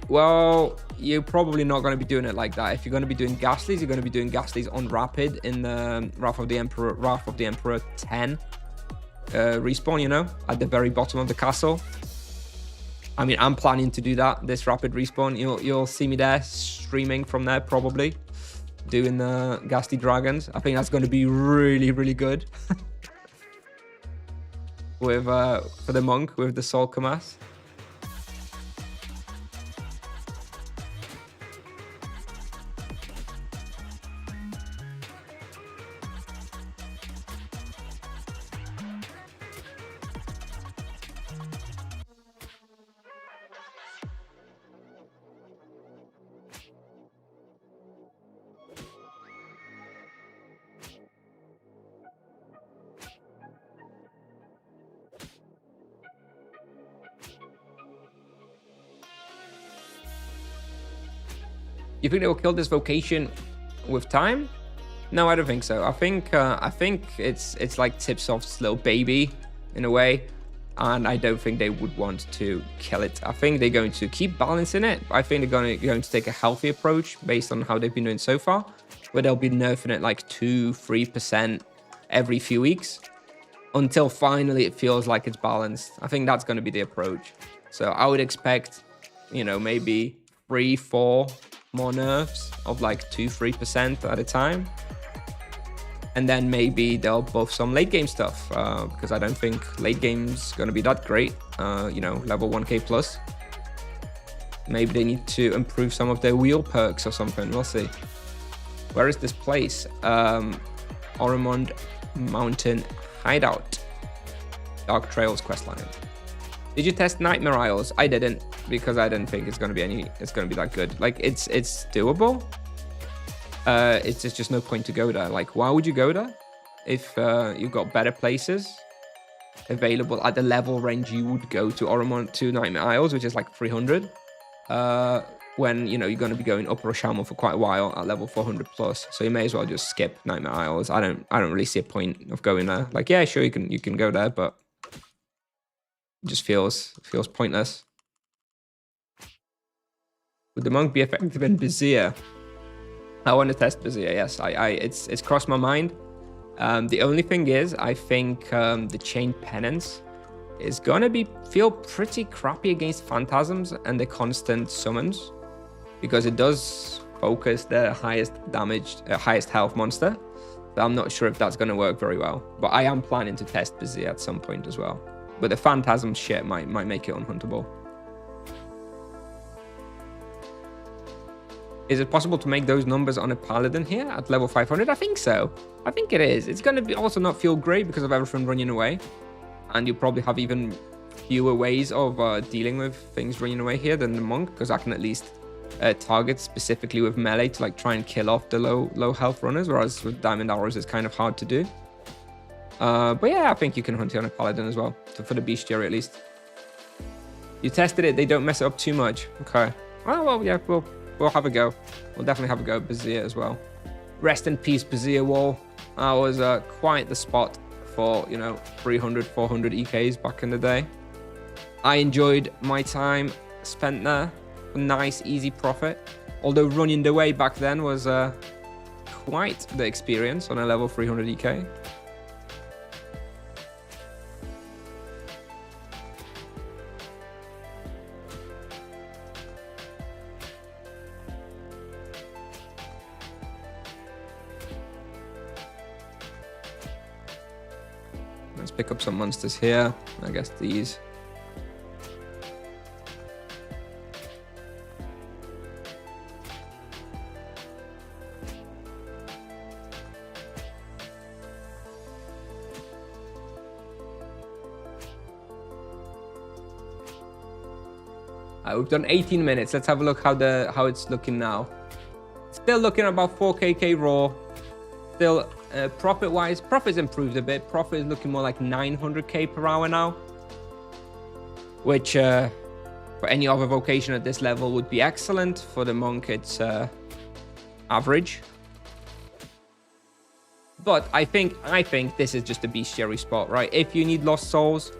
Well, you're probably not going to be doing it like that. If you're going to be doing Ghastlies, you're going to be doing Ghastlies on Rapid in the Wrath of the Emperor 10 respawn, you know, at the very bottom of the castle. I mean, I'm planning to do that, this Rapid respawn. You'll see me there, streaming from there, probably, doing the Ghastly Dragons. I think that's going to be really, really good. With for the Monk, with the Soulkamas. You think they will kill this vocation with time? No, I don't think so. I think it's like Tipsoft's little baby in a way, and I don't think they would want to kill it. I think they're going to keep balancing it. I think they're going to take a healthy approach based on how they've been doing so far, where they'll be nerfing it like 2-3% every few weeks until finally it feels like it's balanced. I think that's going to be the approach. So I would expect, you know, maybe 3-4 more nerfs of like 2-3% at a time. And then maybe they'll buff some late game stuff, because I don't think late game's going to be that great, you know, level 1k plus. Maybe they need to improve some of their wheel perks or something. We'll see. Where is this place? Ormond Mountain Hideout. Dark Trails questline. Did you test Nightmare Isles? I didn't, because I didn't think it's gonna be that good. Like it's doable. It's just no point to go there. Like, why would you go there if you've got better places available at the level range you would go to Ormond to Nightmare Isles, which is like 300. When you know you're going to be going up Roshamuul for quite a while at level 400 plus, so you may as well just skip Nightmare Isles. I don't really see a point of going there. Like, yeah, sure, you can go there, but it just feels pointless. Would the monk be effective in BiS? I want to test BiS. Yes, it's crossed my mind. The only thing is, I think the chain penance is gonna feel pretty crappy against phantasms and the constant summons, because it does focus the highest damage, highest health monster. But I'm not sure if that's gonna work very well. But I am planning to test BiS at some point as well. But the phantasm shit might make it unhuntable. Is it possible to make those numbers on a paladin here at level 500? I think so. I think it is. It's gonna also not feel great because of everything running away. And you probably have even fewer ways of dealing with things running away here than the monk, because I can at least target specifically with melee to like try and kill off the low health runners, whereas with diamond arrows it's kind of hard to do. But yeah, I think you can hunt it on a paladin as well, for the bestiary at least. You tested it, they don't mess it up too much. Okay. Well, yeah, we'll have a go. We'll definitely have a go at BiS as well. Rest in peace, BiS wall. I was quite the spot for, you know, 300, 400 EKs back in the day. I enjoyed my time spent there. A nice, easy profit. Although running the way back then was quite the experience on a level 300 EK. Let's pick up some monsters here. I guess these. We've done 18 minutes. Let's have a look how it's looking now. Still looking about 4kk raw. Still profit wise, profit's improved a bit. Profit is looking more like 900k per hour now, which for any other vocation at this level would be excellent. For the monk, it's average. But I think this is just a bestiary spot, right? If you need lost souls,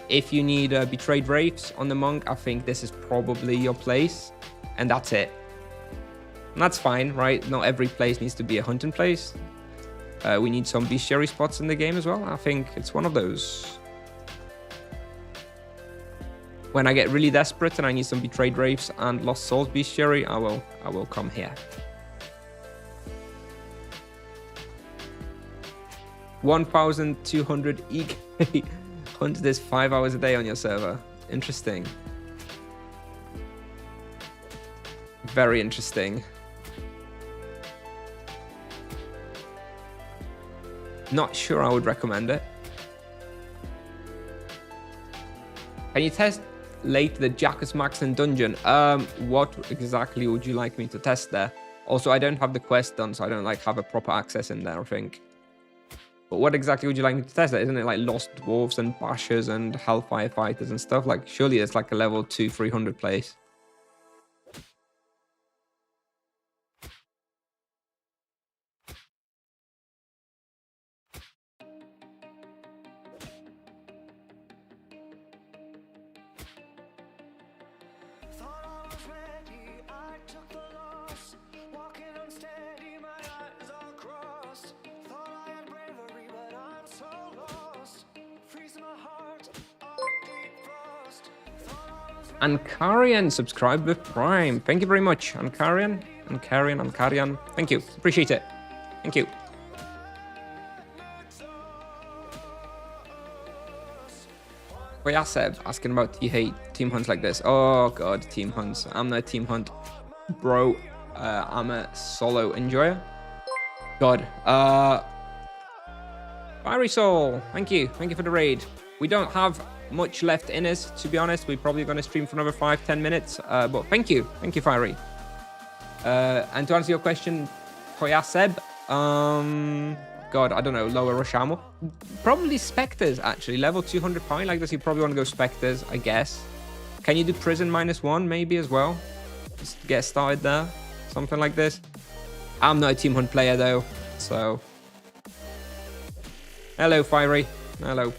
if you need betrayed wraiths on the monk, I think this is probably your place, and that's it. And that's fine, right? Not every place needs to be a hunting place. We need some bestiary spots in the game as well. I think it's one of those. When I get really desperate and I need some betrayed wraiths and lost souls bestiary, I will come here. 1,200 EK. Hunt this 5 hours a day on your server. Interesting. Very interesting. Not sure I would recommend it. Can you test late the Jackus Max in dungeon? What exactly would you like me to test there? Also, I don't have the quest done, so I don't like have a proper access in there, I think. But what exactly would you like me to test? Isn't it like Lost Dwarves and Bashers and Hellfire Fighters and stuff? Like, surely it's like a level 2, 300 place. Ankarian subscribed with Prime. Thank you very much, Ankarian. Thank you. Appreciate it. Thank you. Koyaseb asking about you hate team hunts like this. Oh god, team hunts. I'm not a team hunt bro. I'm a solo enjoyer. God. Fiery Soul, thank you for the raid. We don't have much left in us, to be honest. We're probably going to stream for another 5-10 minutes, but thank you Fiery. And to answer your question, Koyaseb, god, I don't know, lower Roshamuul, probably Spectres, actually. Level 200 pi like this, you probably want to go Spectres, I guess. Can you do Prison -1 maybe as well? Just get started there, something like this. I'm not a team hunt player though, so hello, Fiery. Hello.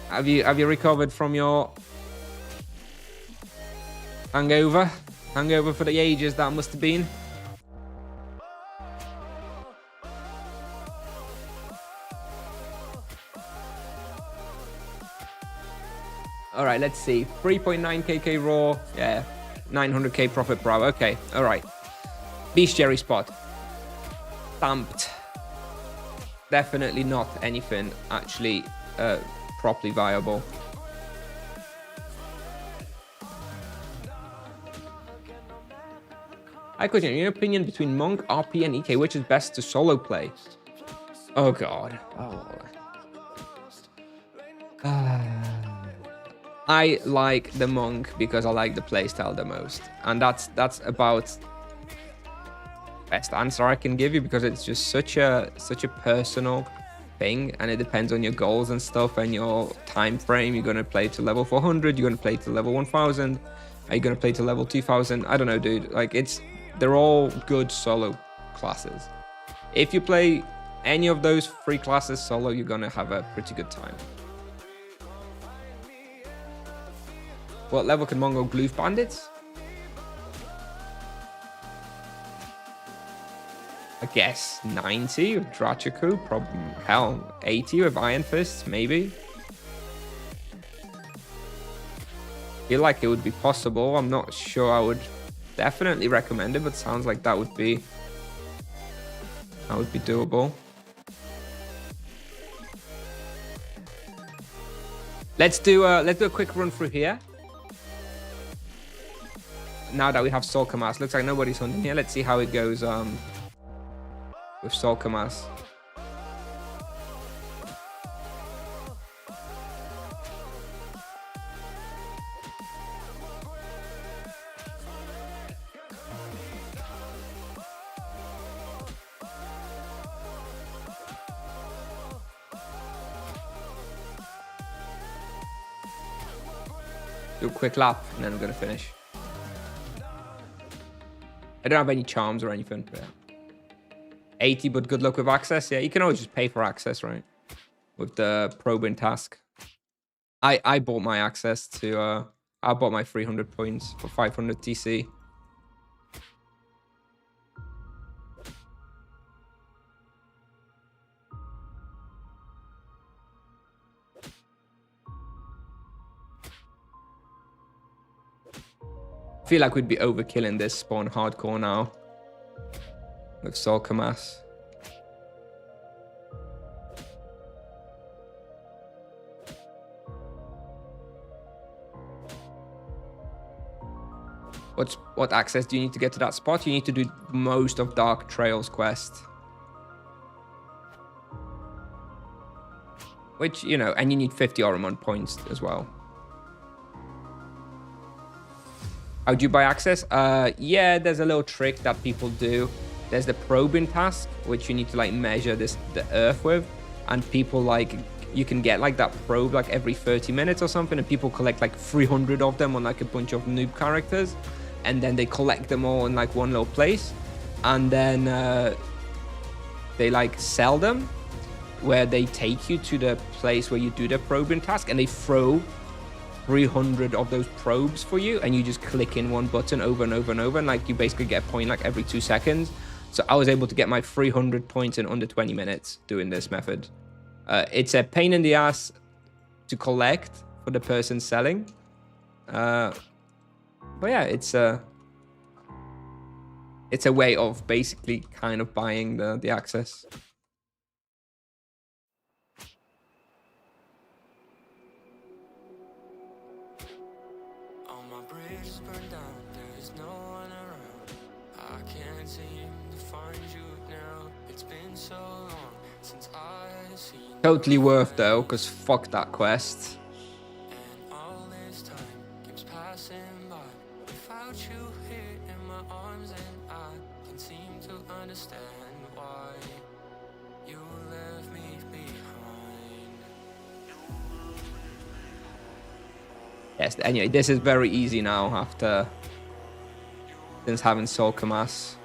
Have you recovered from your hangover? Hangover for the ages that must have been. All right, let's see. 3.9 KK raw. Yeah, 900k profit per hour. Okay, all right. Beast Jerry spot. Stamped. Definitely not anything actually properly viable. Hi, question. In your opinion, between Monk, RP, and EK, which is best to solo play? Oh god. Oh. I like the Monk because I like the playstyle the most, and that's about best answer I can give you, because it's just such a personal thing, and it depends on your goals and stuff and your time frame. You're gonna play to level 400, you're gonna play to level 1000, are you gonna play to level 2000? I don't know, dude. Like, they're all good solo classes. If you play any of those 3 classes solo, you're gonna have a pretty good time. What level can Mongo Gloof Bandits? I guess 90 with Drachaku, probably, hell, 80 with Iron Fists, maybe. Feel like it would be possible. I'm not sure. I would definitely recommend it, but sounds like that would be doable. Let's do a quick run through here. Now that we have Soulkamas, looks like nobody's hunting here. Let's see how it goes with Soulkamas. Do a quick lap and then we're gonna finish. I don't have any charms or anything. But 80, but good luck with access. Yeah, you can always just pay for access, right? With the probing task. I bought my access to I bought my 300 points for 500 TC. I feel like we'd be overkilling this spawn hardcore now with Soulkamas. What access do you need to get to that spot? You need to do most of Dark Trails quest. Which, you know, and you need 50 Oromon points as well. How do you buy access? Yeah, there's a little trick that people do. There's the probing task, which you need to like measure the earth with, and people like, you can get like that probe like every 30 minutes or something, and people collect like 300 of them on like a bunch of noob characters, and then they collect them all in like one little place, and then they like sell them, where they take you to the place where you do the probing task, and they throw 300 of those probes for you, and you just click in one button over and over and over, and like you basically get a point like every 2 seconds. So I was able to get my 300 points in under 20 minutes doing this method. It's a pain in the ass to collect for the person selling, but yeah, it's a way of basically kind of buying the access. my bridge is burned down, there's no one around. I can't seem to find you now. It's been so long since I've seen you. Totally worth though, because fuck that quest. And all this time keeps passing by without you here in my arms, and I can't seem to understand why you left me behind. Yes, anyway, this is very easy now after since having Soulkamas.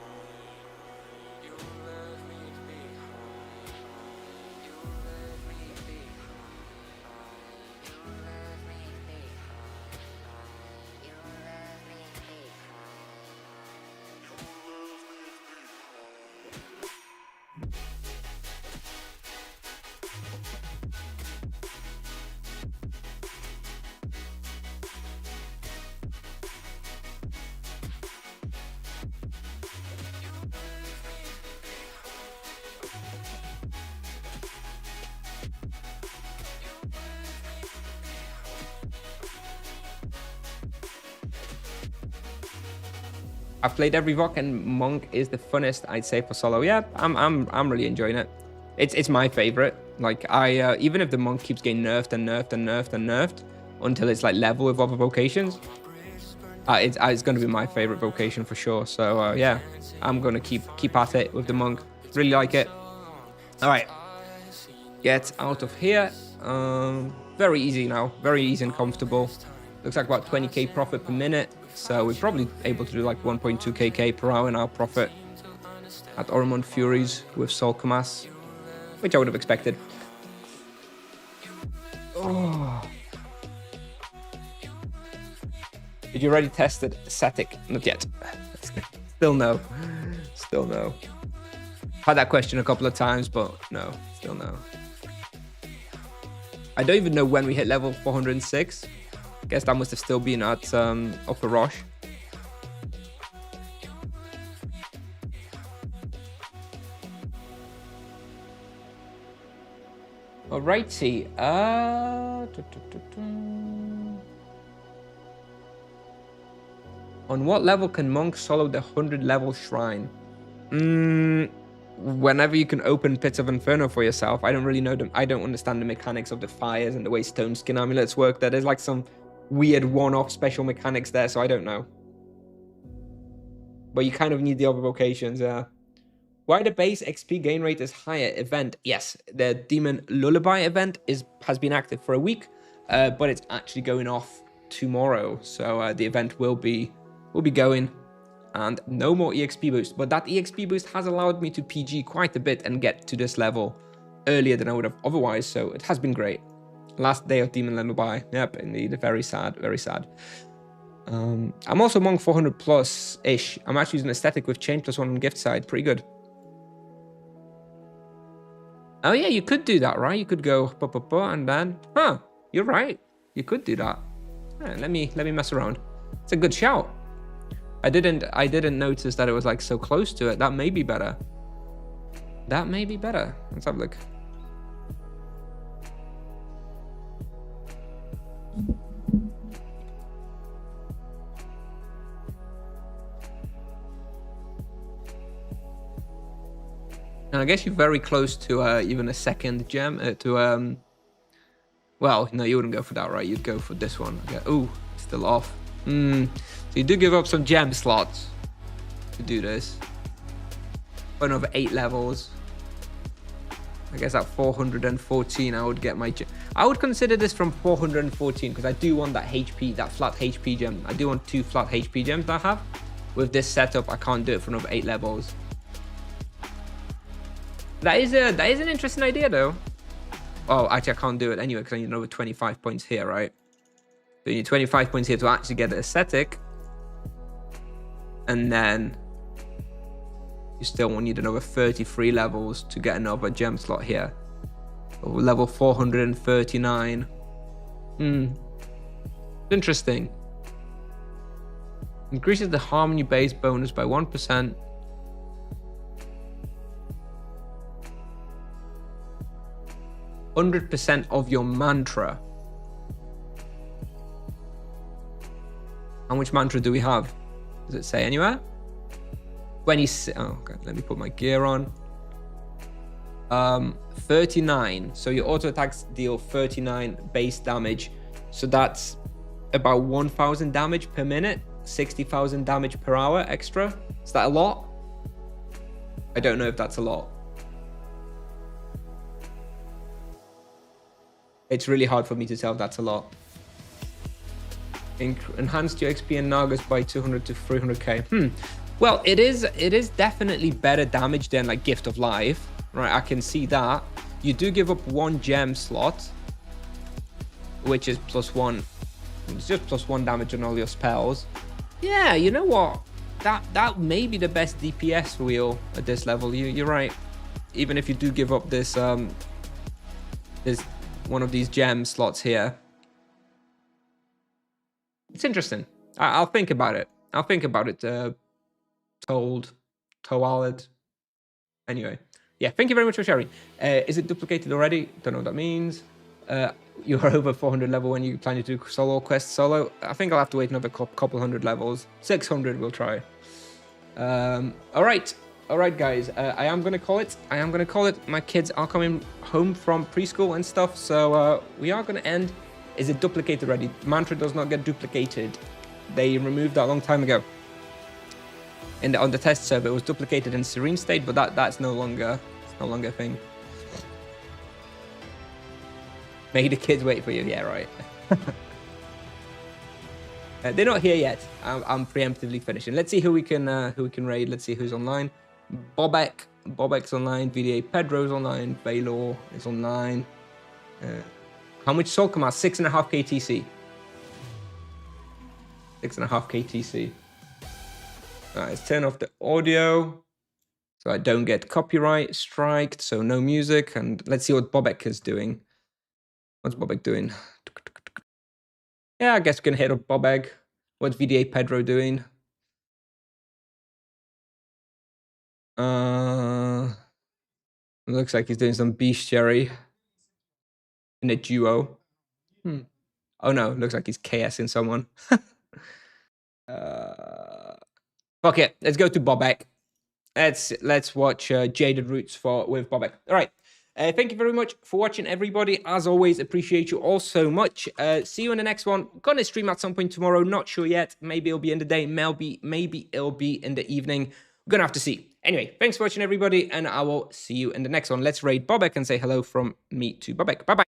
I've played every Rock and Monk is the funnest, I'd say, for solo. Yeah, I'm really enjoying it. It's my favorite. Like I even if the Monk keeps getting nerfed and nerfed and nerfed and nerfed until it's like level with other vocations, it's going to be my favorite vocation for sure. So yeah, I'm going to keep at it with the Monk. Really like it. All right, get out of here. Very easy now. Very easy and comfortable. Looks like about 20k profit per minute. So we're probably able to do like 1.2kk per hour in our profit at Ormond Furies with Soulkamas, which I would have expected. Oh. Did you already test it? Static? Not yet. Still no. Still no. Had that question a couple of times, but no. Still no. I don't even know when we hit level 406. I guess that must have still been at Upper Rosh. Alrighty. On what level can monks solo the 100 level shrine? Whenever you can open Pits of Inferno for yourself. I don't really know them. I don't understand the mechanics of the fires and the way stone skin amulets work. There's like some weird one-off special mechanics there, so I don't know. But you kind of need the other vocations, yeah. Why the base XP gain rate is higher? Event, yes. The Demon Lullaby event has been active for a week, but it's actually going off tomorrow. So the event will be going, and no more EXP boost. But that EXP boost has allowed me to PG quite a bit and get to this level earlier than I would have otherwise. So it has been great. Last day of Demon Lullaby. Yep, indeed. Very sad, very sad. I'm also among 400 plus-ish. I'm actually using Aesthetic with Chain +1 on gift side. Pretty good. Oh yeah, you could do that, right? You could go and then... Huh, you're right. You could do that. Yeah, let me mess around. It's a good shout. I didn't notice that it was like so close to it. That may be better. That may be better. Let's have a look. And I guess you're very close to even a second gem. Well, no, you wouldn't go for that, right? You'd go for this one. Okay. Ooh, still off. So you do give up some gem slots to do this. For another 8 levels. I guess at 414, I would get my gem. I would consider this from 414 because I do want that HP, that flat HP gem. I do want 2 flat HP gems that I have. With this setup, I can't do it for another 8 levels. That is an interesting idea though. Oh, actually I can't do it anyway because I need another 25 points here, right? So you need 25 points here to actually get the aesthetic. And then you still will need another 33 levels to get another gem slot here. So level 439. Interesting. Increases the harmony base bonus by 1%. 100% of your mantra. How much mantra do we have? Does it say anywhere? 26. Oh, okay. Let me put my gear on. 39. So your auto attacks deal 39 base damage. So that's about 1,000 damage per minute, 60,000 damage per hour extra. Is that a lot? I don't know if that's a lot. It's really hard for me to tell if that's a lot. Enhanced your XP and Nagas by 200 to 300k. Well, it is definitely better damage than like Gift of Life, right? I can see that. You do give up 1 gem slot, which is +1. It's just +1 damage on all your spells. Yeah, you know what? That may be the best DPS wheel at this level. You're right. Even if you do give up this this one of these gem slots here. It's interesting. I'll think about it. I'll think about it. Toaled. Anyway, yeah. Thank you very much for sharing. Is it duplicated already? Don't know what that means. You're over 400 level when you plan to do solo quests solo. I think I'll have to wait another couple hundred levels. 600 we'll try. All right, guys. I am gonna call it. My kids are coming home from preschool and stuff, so we are gonna end. Is it duplicated already? Mantra does not get duplicated. They removed that a long time ago. On the test server, it was duplicated in Serene state, but that's no longer a thing. Make the kids wait for you. Yeah, right. They're not here yet. I'm preemptively finishing. Let's see who we can raid. Let's see who's online. Bobek's online. VDA Pedro's online. Baylor is online. How much Soulkamas? 6.5 KTC. 6.5 KTC. Alright, let's turn off the audio so I don't get copyright striked. So no music. And let's see what Bobek is doing. What's Bobek doing? Yeah, I guess we're gonna hit up Bobek. What's VDA Pedro doing? Looks like he's doing some bestiary in a duo. Oh no, looks like he's KSing someone. Fuck it, let's go to Bobek. Let's watch Jaded Roots with Bobek. All right. Thank you very much for watching, everybody. As always, appreciate you all so much. See you in the next one. Gonna stream at some point tomorrow. Not sure yet. Maybe it'll be in the day. Maybe it'll be in the evening. We're gonna have to see. Anyway, thanks for watching, everybody, and I will see you in the next one. Let's raid Bobek and say hello from me to Bobek. Bye-bye.